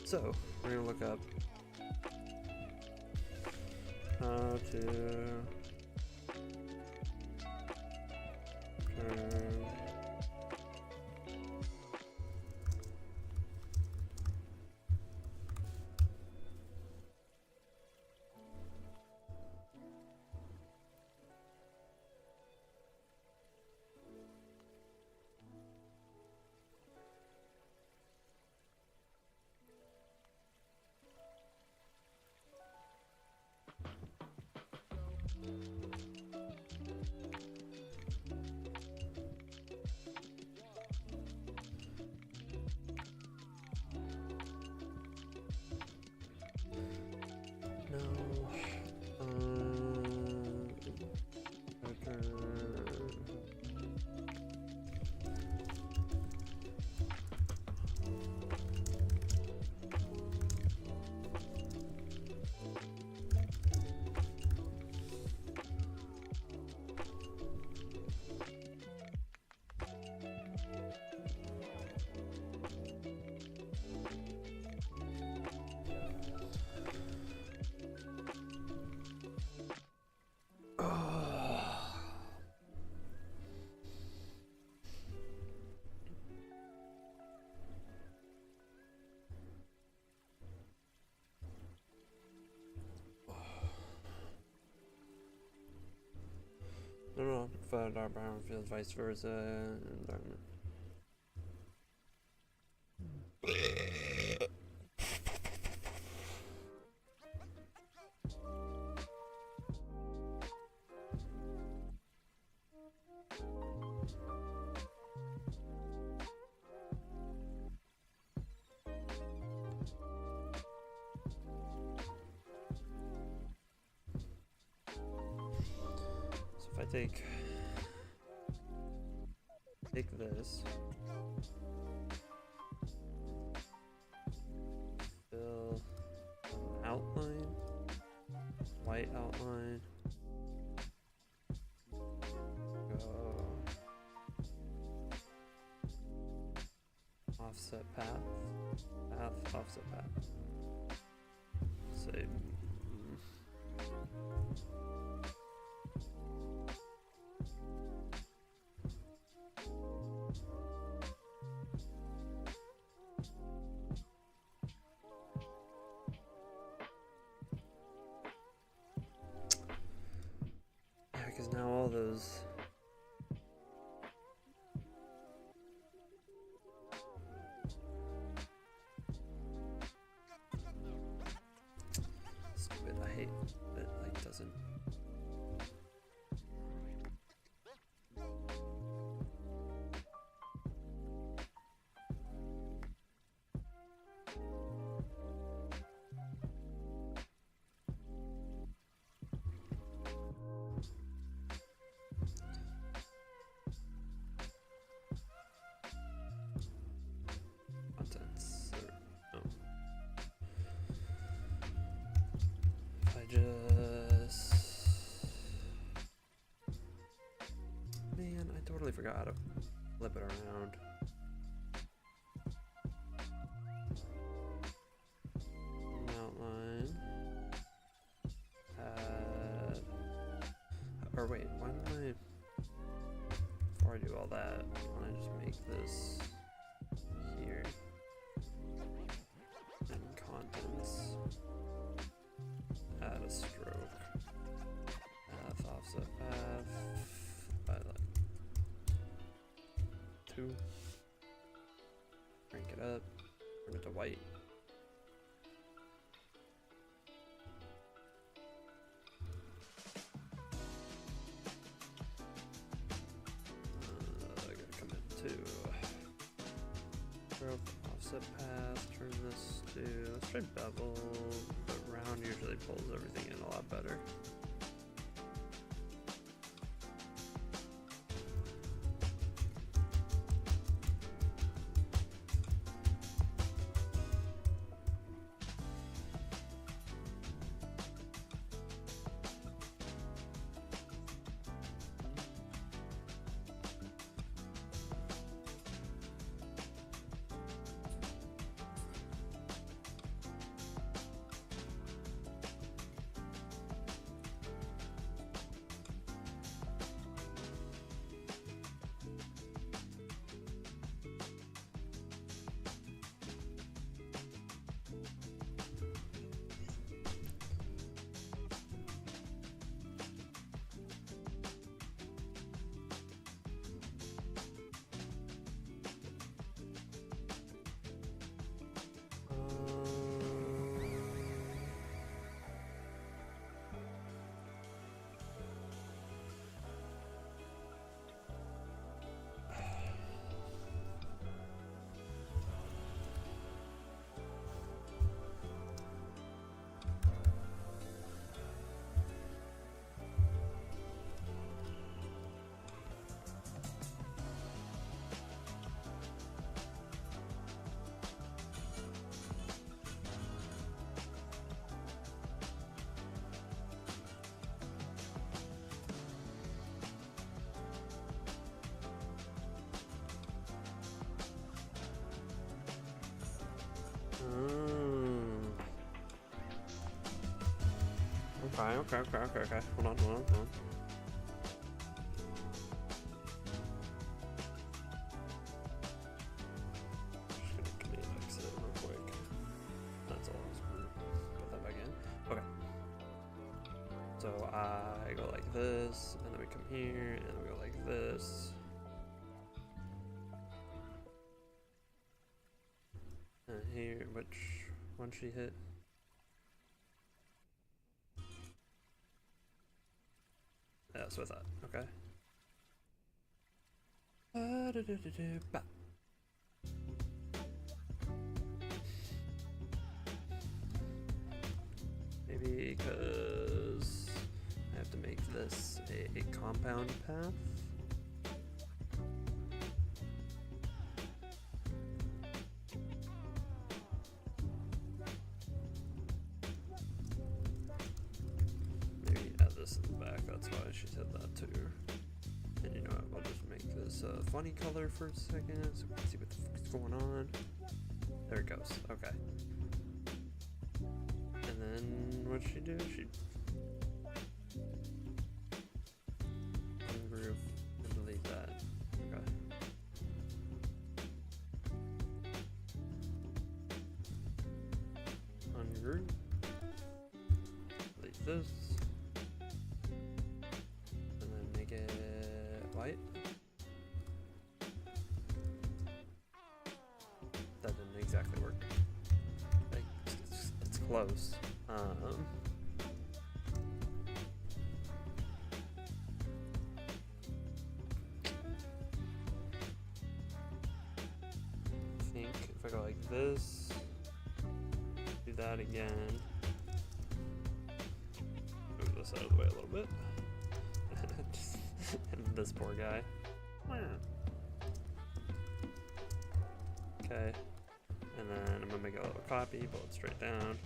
So, we're gonna look up how to turn foot, our brownfield, vice versa. So if I take this, fill an outline, white outline, go offset path, offset path. Say yeah, because now all those stupid. I hate that like doesn't. Contents or no. If I just man, I totally forgot how to flip it around. Outline. Add. Or wait, why don't I? Before I do all that, why don't I just make this here and contents. Add a stroke. Path, offset path. By like 2. Crank it up. Turn it to white. I gotta commit to growth offset path. Turn this to let's try bevel. But round usually pulls everything in a lot better. Okay. Hold on. Just gonna command exit real quick. That's all I was gonna put that back in. Okay. So I I go like this, and then we come here, and then we go like this. And here, which one she hit? That's what I thought. Okay. Ba. Maybe because I have to make this a compound path. Maybe add this in the back, that's why she said that too. And you know what, we'll just make this a funny color for a second so we can see what the fuck is going on. There it goes, okay. And then what'd she do? She ungroup and delete that. Okay. Ungroup. Delete this. And then make it white. That didn't exactly work. Like, it's close. I think if I go like this, do that again, move this out of the way a little bit, and this poor guy. Okay, and then I'm gonna make a little copy, pull it straight down,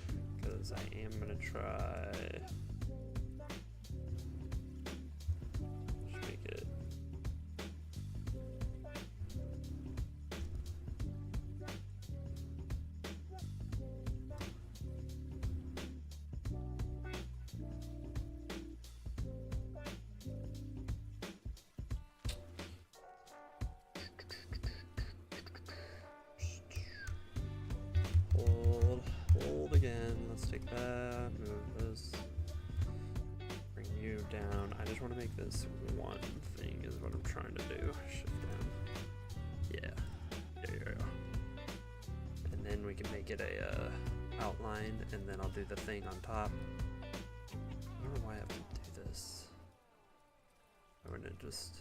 because I am gonna try. Just make it. Hold again. Let's take that, move this, bring you down. I just want to make this one thing is what I'm trying to do. Shift down. Yeah. There you go. And then we can make it a outline, and then I'll do the thing on top. I don't know why I have to do this. I want to just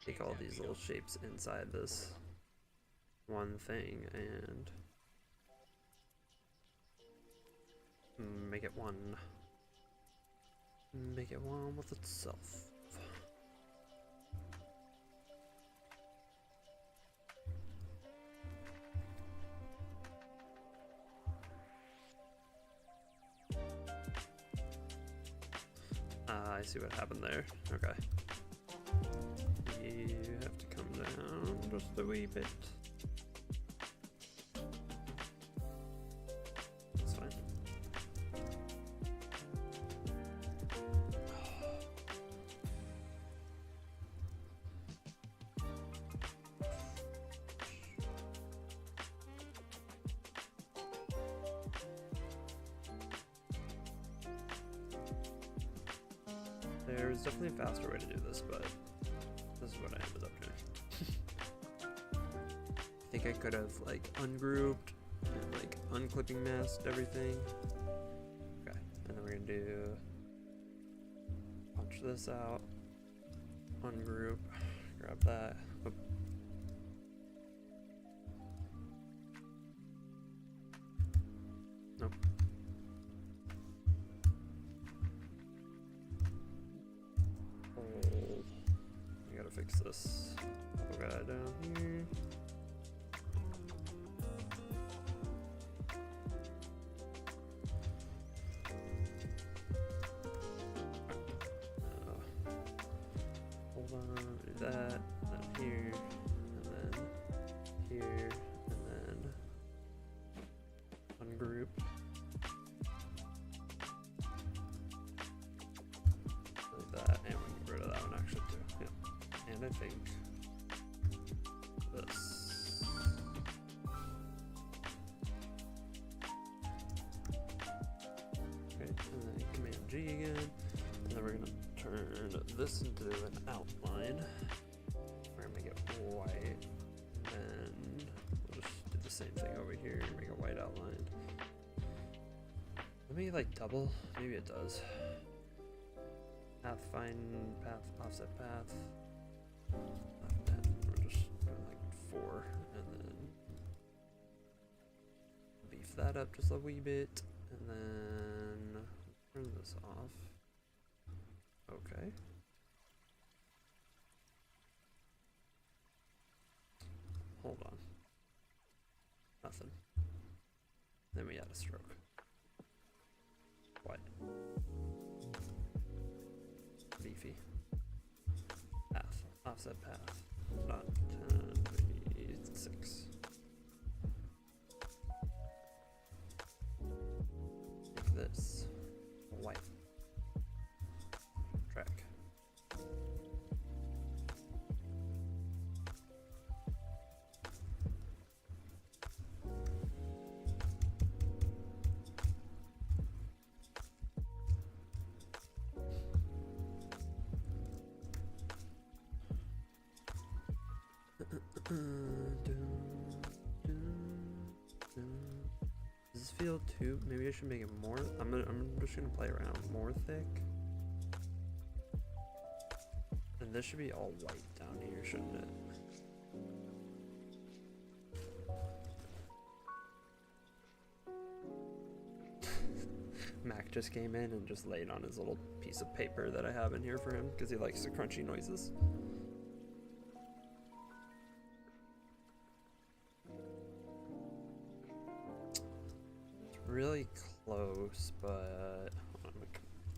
take all these little shapes inside this one thing and make it one. Make it one with itself. I see what happened there. Okay. You have to come down just a wee bit. That's fine. There's definitely a faster way to do this, but this is what I ended up doing. I think I could have like ungrouped and like unclipping masked everything. Okay, and then we're gonna do punch this out, ungroup, grab that. Oop. Nope. Hold. We gotta fix this little guy down here. Hold on, do that, then here, and then here, and then ungroup. Like that, and we can get rid of that one actually too. Yeah. And I think this. Okay, and then Command G. graffiti again. And then we're gonna turn this into an outline. We're gonna make it white. And we'll just do the same thing over here, make a white outline. Let me like double, maybe it does. Path find, path, offset path. Not 10, we're just doing like 4, and then beef that up just a wee bit, and then turn this off. Okay. Hold on. Nothing. Then we add a stroke. What? Beefy. Path. Offset path. Not 10, 3, 6. Make this white. Track. Does this feel too? Maybe I should make it more. I'm just gonna play around. More thick. And this should be all white down here, shouldn't it? Mac just came in and just laid on his little piece of paper that I have in here for him because he likes the crunchy noises. Really close, but I'm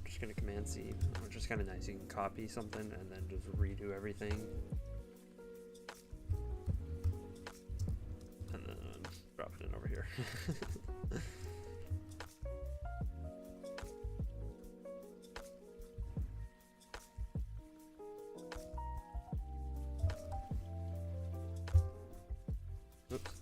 just gonna Command C. It's just kind of nice. You can copy something and then just redo everything, and then drop it in over here. Oops.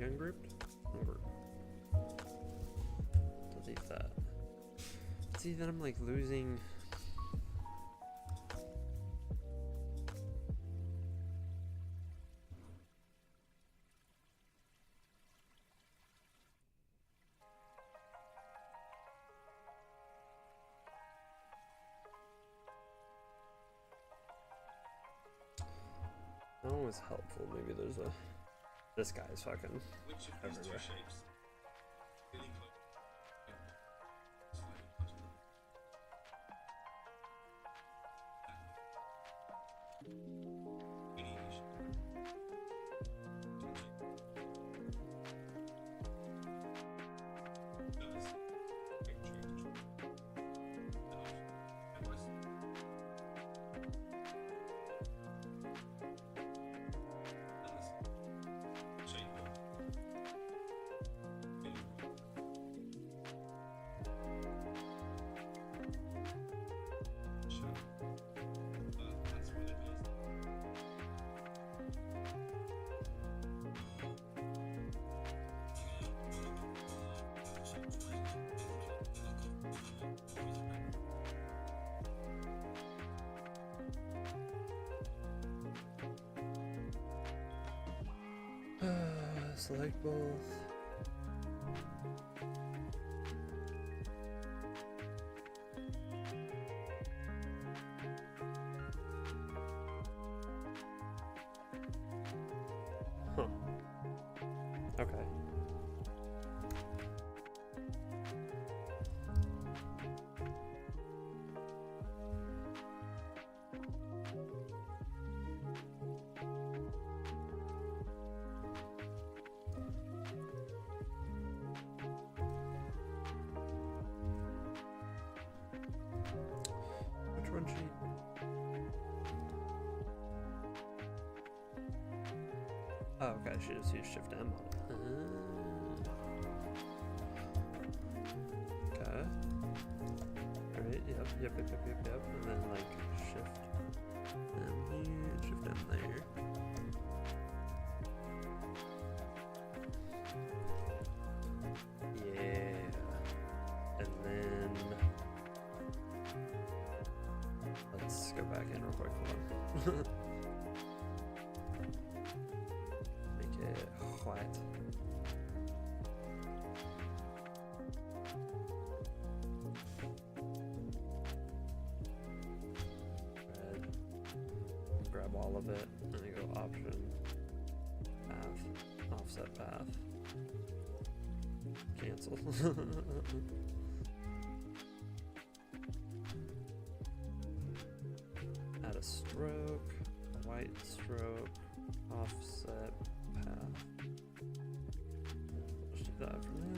Ungrouped? Ungroup. Delete that. See, then I'm like losing. That one was helpful. Maybe there's a. This guy's fucking Which of these two everywhere. shapes really close? Slightly closer. Any issue? Does big change. And was shape. Sure. That's what it is. Select both. Huh. Okay. Which one should Oh, okay, I should just use Shift M on it. Okay. Alright, yep. And then like Shift M. Shift in there. Yeah. And then let's go back in real quick. Hold on. Make it white. Red. Grab all of it, and then go option, path, offset path, cancel. Add a stroke, a white stroke, offset path. Let's do that for now.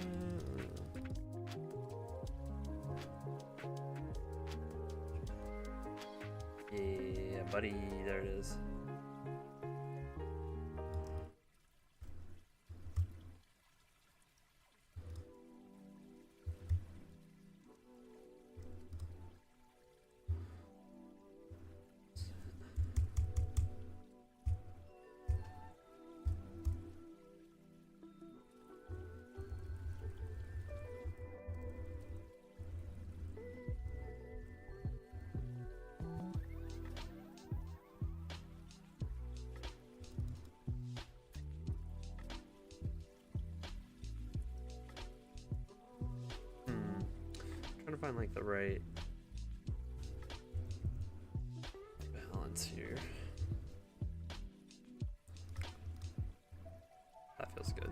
Yeah, buddy, there it is. Trying to find like the right balance here. That feels good.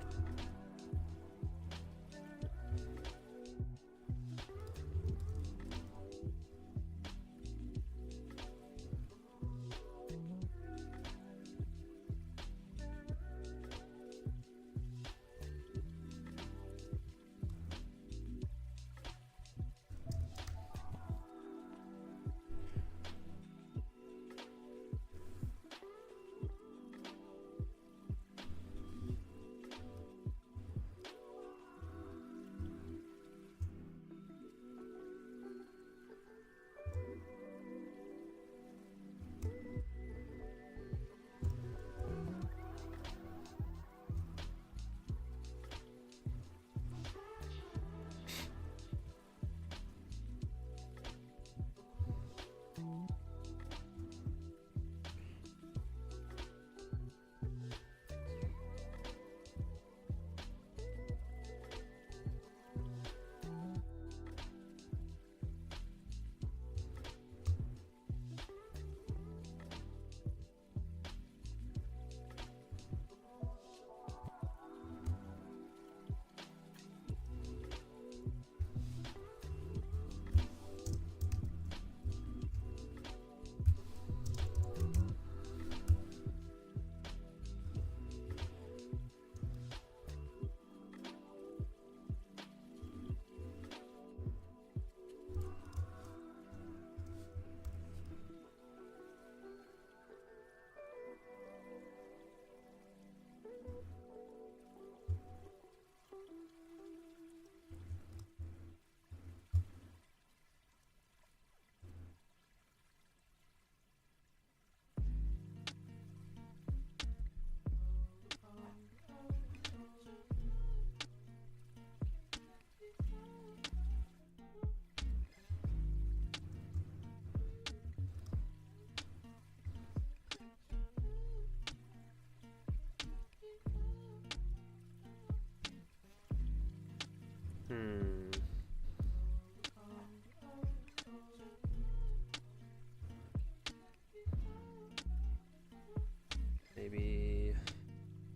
Maybe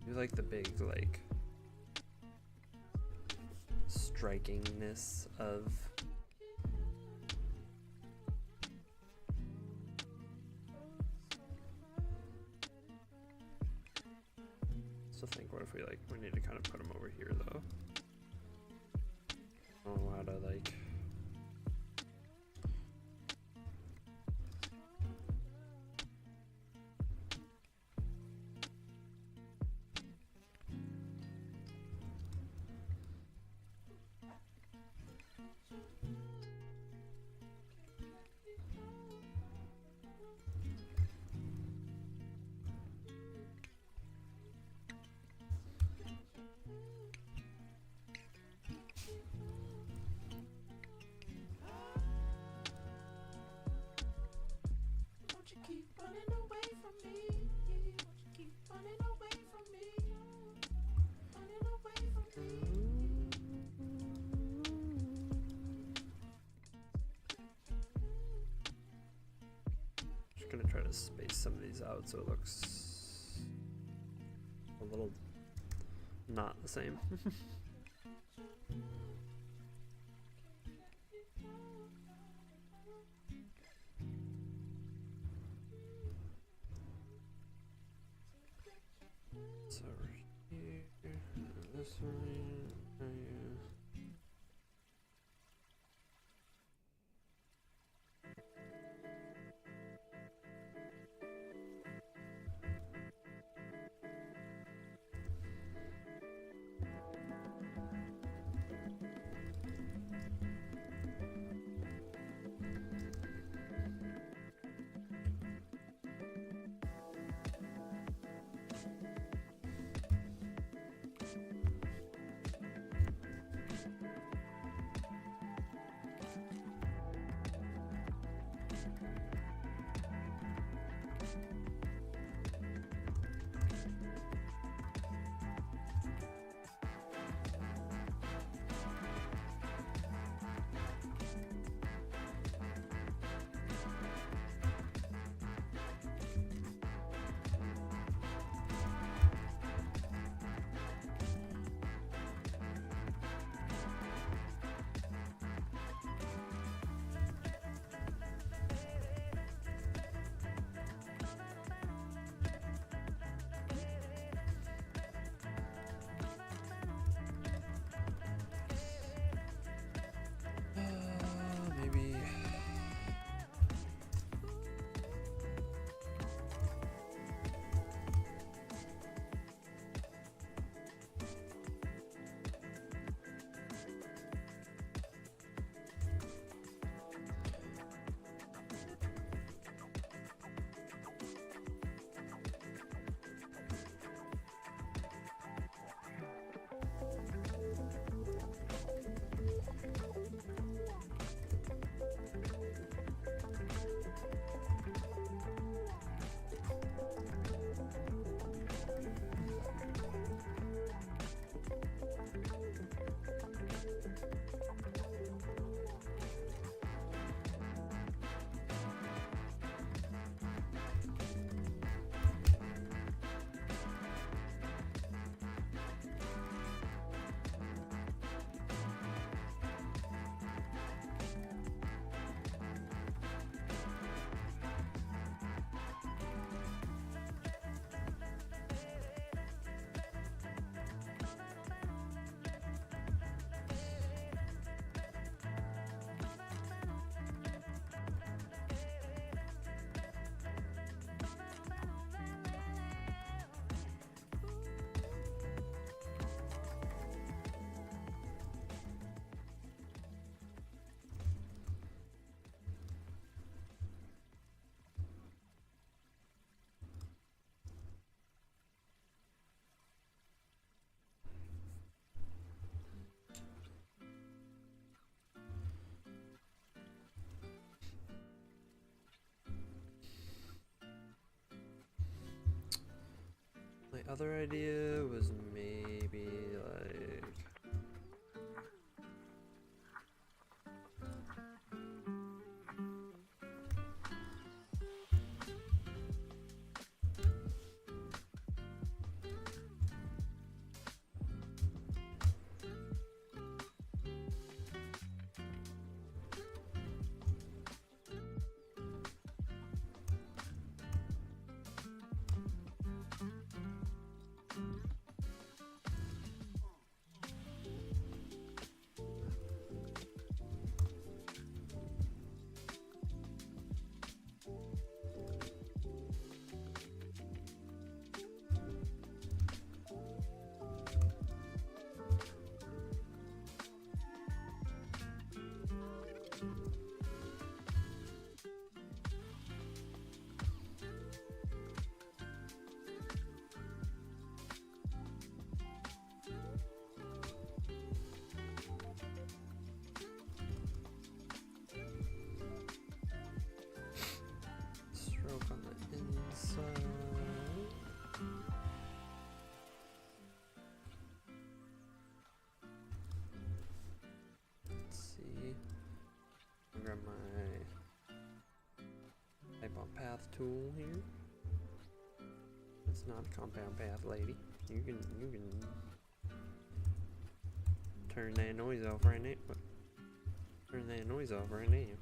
do like the big like strikingness of still think what if we like we need to kind of put them over here though. I don't know how to like Just gonna try to space some of these out so it looks a little not the same. So right here, this one, maybe. My other idea was maybe like path tool here. It's not a compound path, lady. You can turn that noise off right now. Turn that noise off right now.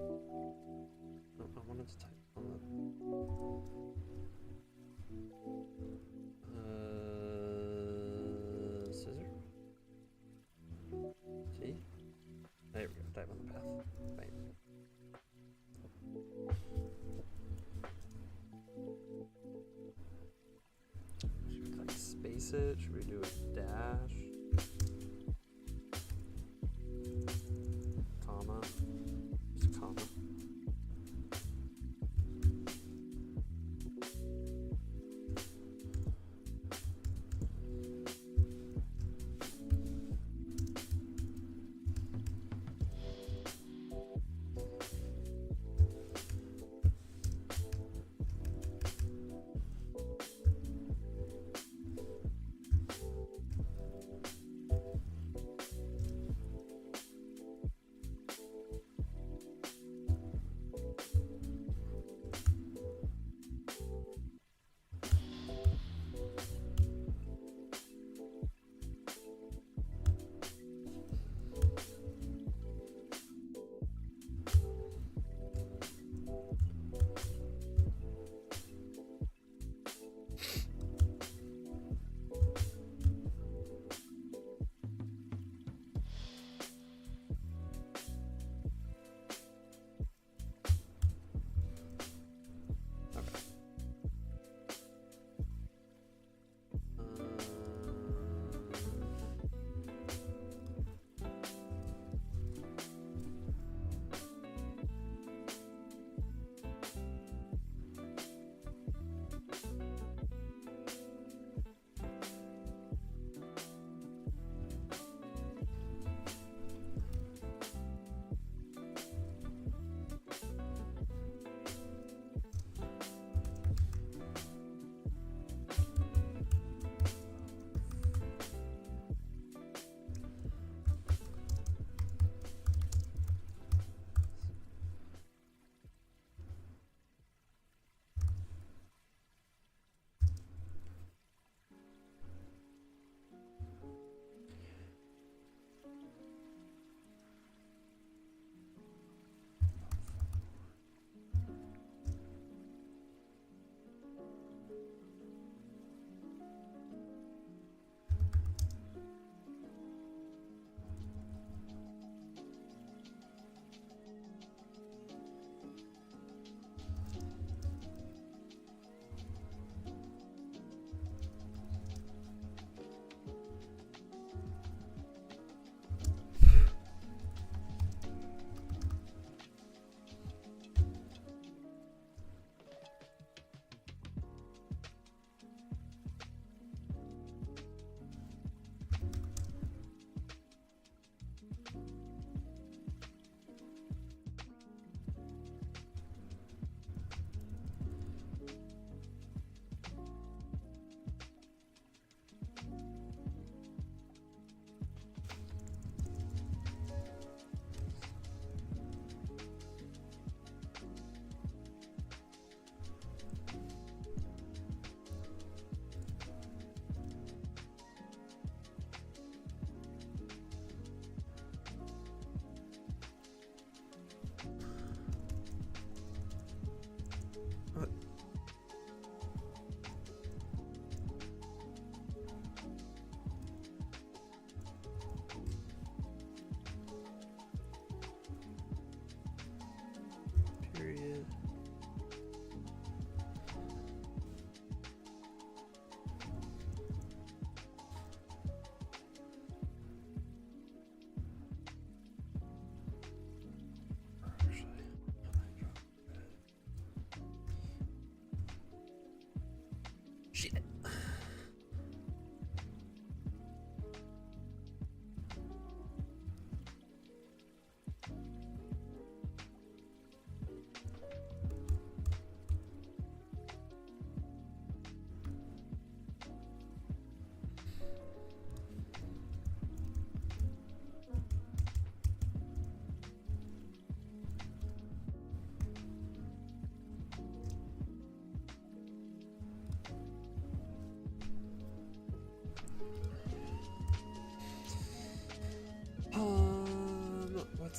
Oh, I wanted to type on the scissor. See? There we go. Type on the path. Bam. Should we like space it? Should we do a dash?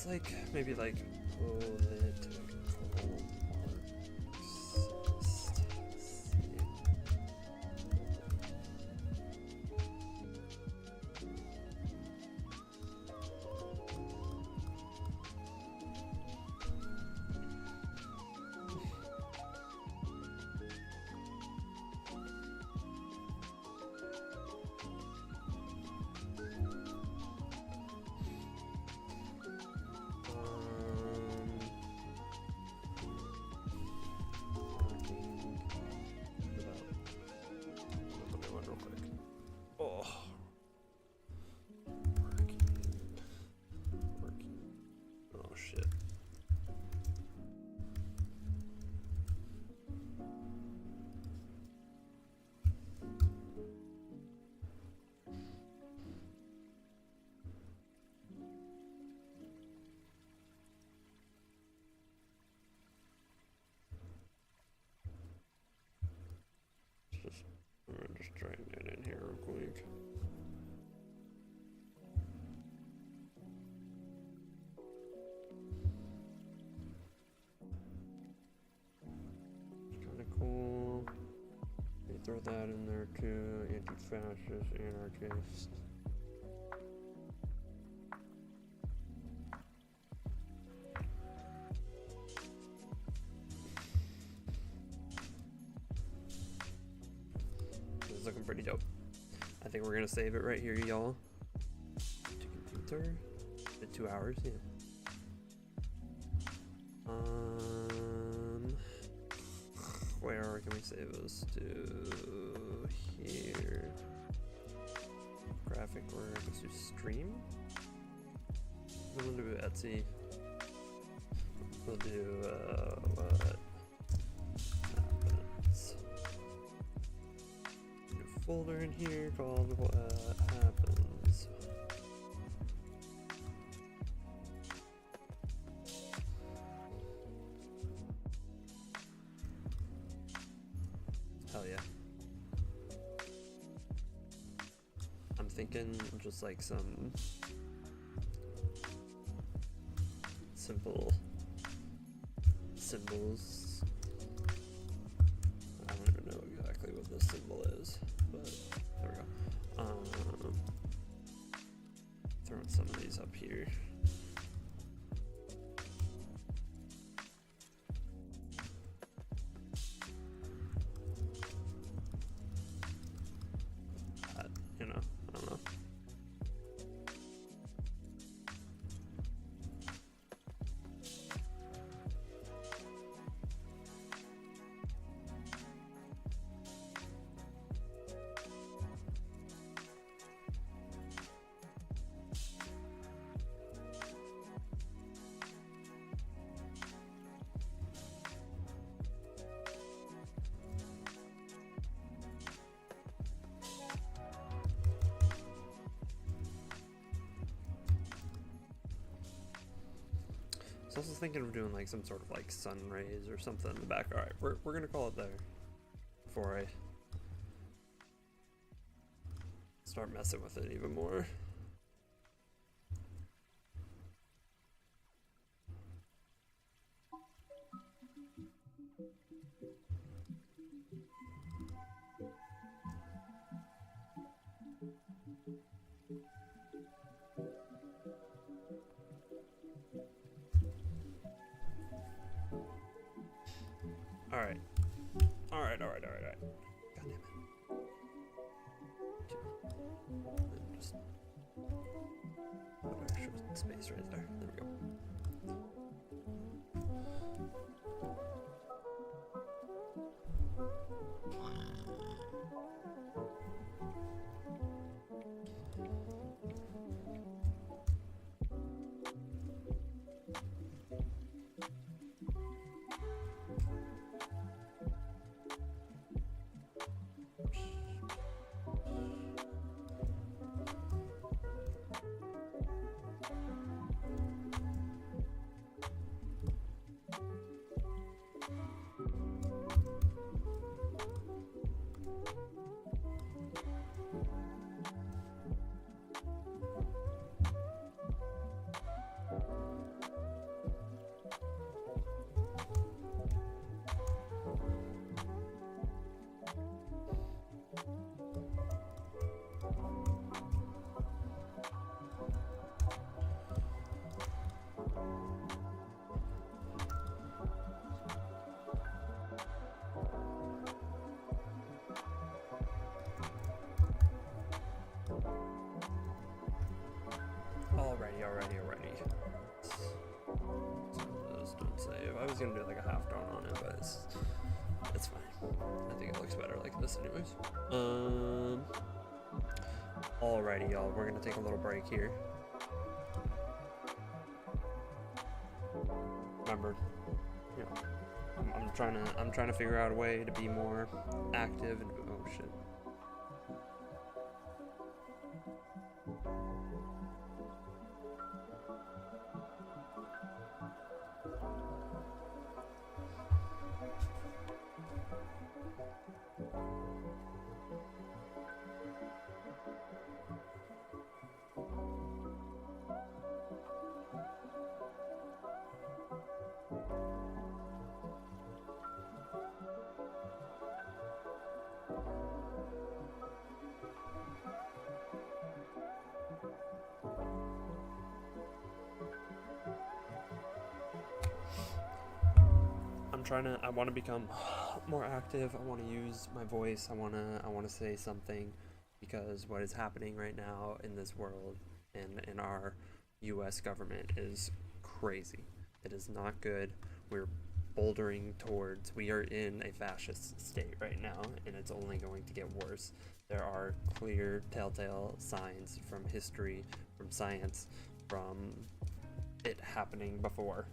It's like maybe like political Marxist. Oh. Working. Oh shit. I'm just trying it in here real quick. Kind of cool. They throw that in there too. Anti-fascist, anarchist. This is looking pretty dope. I think we're gonna save it right here, y'all. Computer. 2 hours, yeah. Where can we save this to? Here. Graphic, where let's do stream. We'll do Etsy. We'll do what happens. New folder in here called what happens. Hell yeah. I'm thinking just like some simple symbols. I don't even know exactly what this symbol is, but there we go. Throwing some of these up here. You know, I don't know. I was also thinking of doing like some sort of like sun rays or something in the back. Alright, we're gonna call it there before I start messing with it even more. Alright. Alright. God damn it. Just put extra space right there. There we go. Alrighty. Just don't save. I was gonna do like a half tone on it, but it's fine. I think it looks better like this anyways. Alrighty, y'all. We're gonna take a little break here. Remember, you know, I'm trying to figure out a way to be more active and oh shit. I want to become more active. I want to use my voice. I want to say something, because what is happening right now in this world and in our US government is crazy. It is not good. We're bouldering towards, we are in a fascist state right now, and it's only going to get worse. There are clear telltale signs from history, from science, from it happening before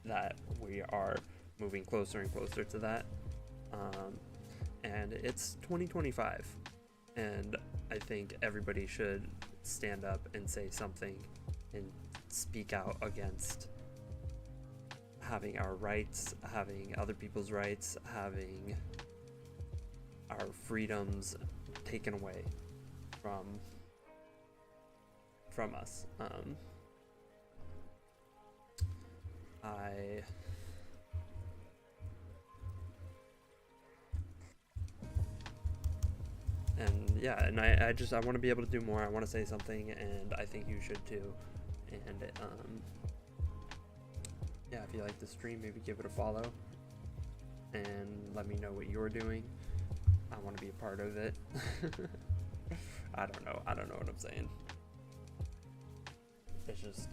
that we are moving closer and closer to that. And it's 2025, and I think everybody should stand up and say something and speak out against having our rights, having other people's rights, having our freedoms taken away from us. I want to be able to do more. I want to say something, and I think you should too. And yeah, if you like the stream, maybe give it a follow and let me know what you're doing. I want to be a part of it. I don't know what I'm saying. It's just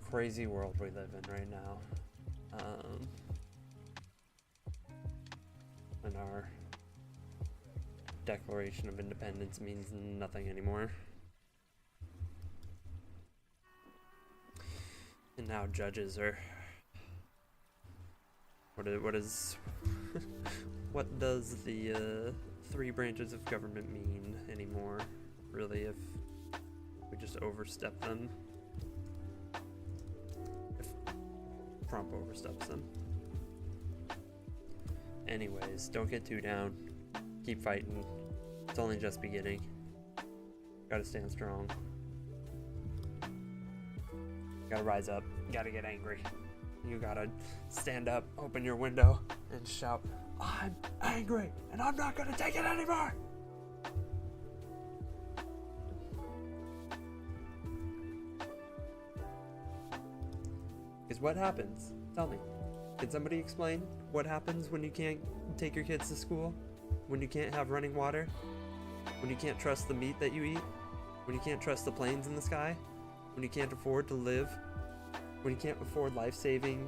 crazy world we live in right now. And our Declaration of Independence means nothing anymore. And now judges are... What does the 3 branches of government mean anymore, really, if we just overstep them? If Trump oversteps them. Anyways, don't get too down. Keep fighting. It's only just beginning. Gotta stand strong. Gotta rise up. Gotta get angry. You gotta stand up, open your window, and shout, "I'm angry, and I'm not gonna take it anymore!" Because what happens? Tell me. Can somebody explain what happens when you can't take your kids to school? When you can't have running water? When you can't trust the meat that you eat? When you can't trust the planes in the sky? When you can't afford to live? When you can't afford life-saving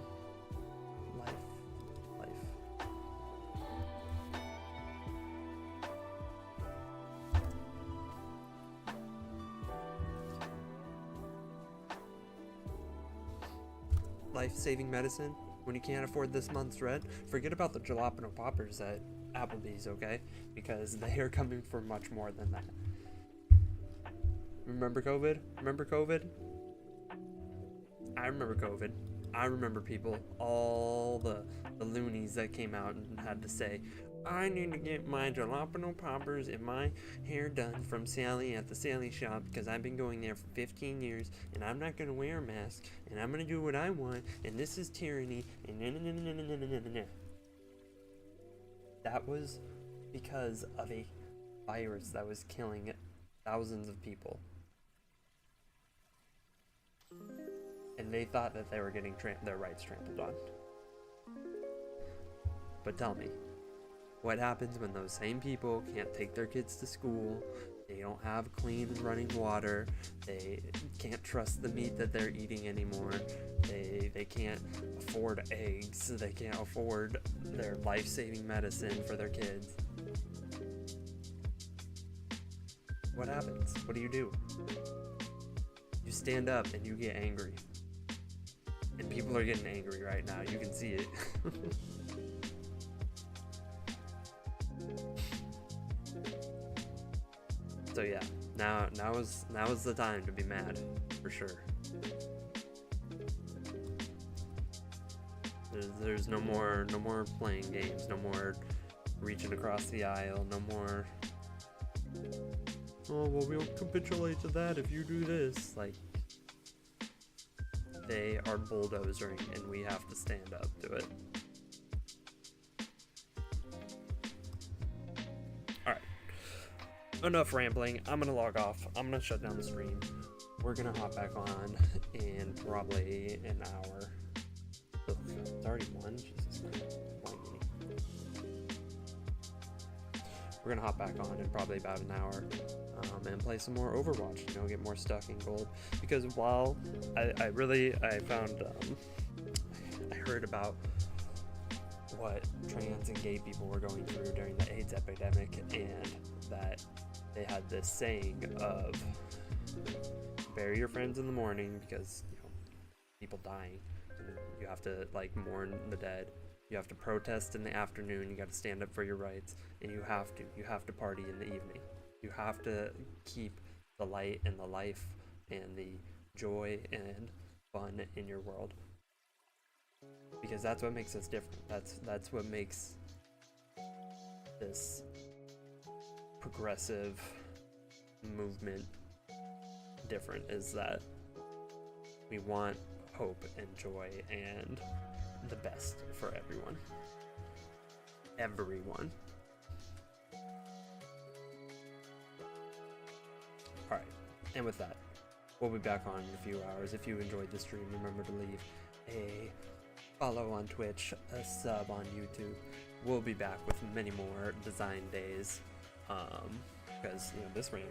life. Life-saving medicine? When you can't afford this month's rent? Forget about the jalapeno poppers at Applebee's, okay? Because they are coming for much more than that. Remember COVID? I remember COVID. I remember people, all the loonies that came out and had to say, "I need to get my jalapeno poppers and my hair done from Sally at the Sally shop because I've been going there for 15 years and I'm not going to wear a mask and I'm going to do what I want and this is tyranny and na. That was because of a virus that was killing thousands of people. And they thought that they were getting their rights trampled on. But tell me, what happens when those same people can't take their kids to school, They don't have clean running water. They can't trust the meat that they're eating anymore. They can't afford eggs. They can't afford their life-saving medicine for their kids. What happens? What do? You stand up and you get angry. And people are getting angry right now. You can see it. So yeah, now is the time to be mad, for sure. There's no more playing games, no more reaching across the aisle, no more. Oh well, we'll capitulate to that if you do this. Like, they are bulldozering, and we have to stand up to it. Enough rambling. I'm gonna log off. I'm gonna shut down the stream. We're gonna hop back on in probably an hour. Ugh, it's already 1. Jesus Christ. We're gonna hop back on in probably about an hour and play some more Overwatch. You know, get more stuck in gold. Because while I found I heard about what trans and gay people were going through during the AIDS epidemic, and that they had this saying of bury your friends in the morning because, you know, people dying, and you have to like mourn the dead. You have to protest in the afternoon. You got to stand up for your rights, and you have to party in the evening. You have to keep the light and the life and the joy and fun in your world, because that's what makes us different. That's what makes this progressive movement different, is that we want hope and joy and the best for everyone. Alright, and with that, we'll be back on in a few hours. If you enjoyed the stream, remember to leave a follow on Twitch, a sub on YouTube. We'll be back with many more design days, because, you know, this ran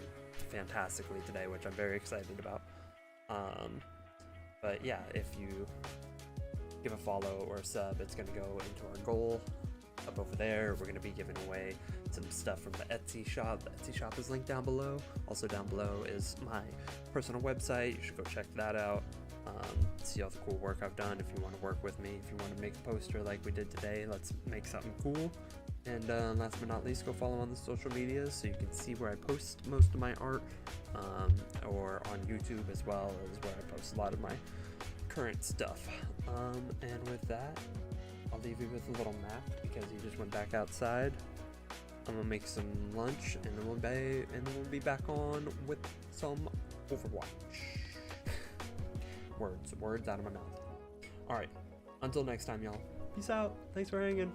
fantastically today, which I'm very excited about. But yeah, if you give a follow or a sub, it's going to go into our goal up over there. We're going to be giving away some stuff from the Etsy shop. The Etsy shop is linked down below. Also down below is my personal website. You should go check that out. See all the cool work I've done. If you want to work with me, if you want to make a poster like we did today, let's make something cool. And last but not least, go follow on the social media so you can see where I post most of my art, or on YouTube as well, as where I post a lot of my current stuff. And with that, I'll leave you with a little map because he just went back outside. I'm gonna make some lunch, and then we'll be back on with some Overwatch. Words out of my mouth. All right, until next time, y'all. Peace out. Thanks for hanging.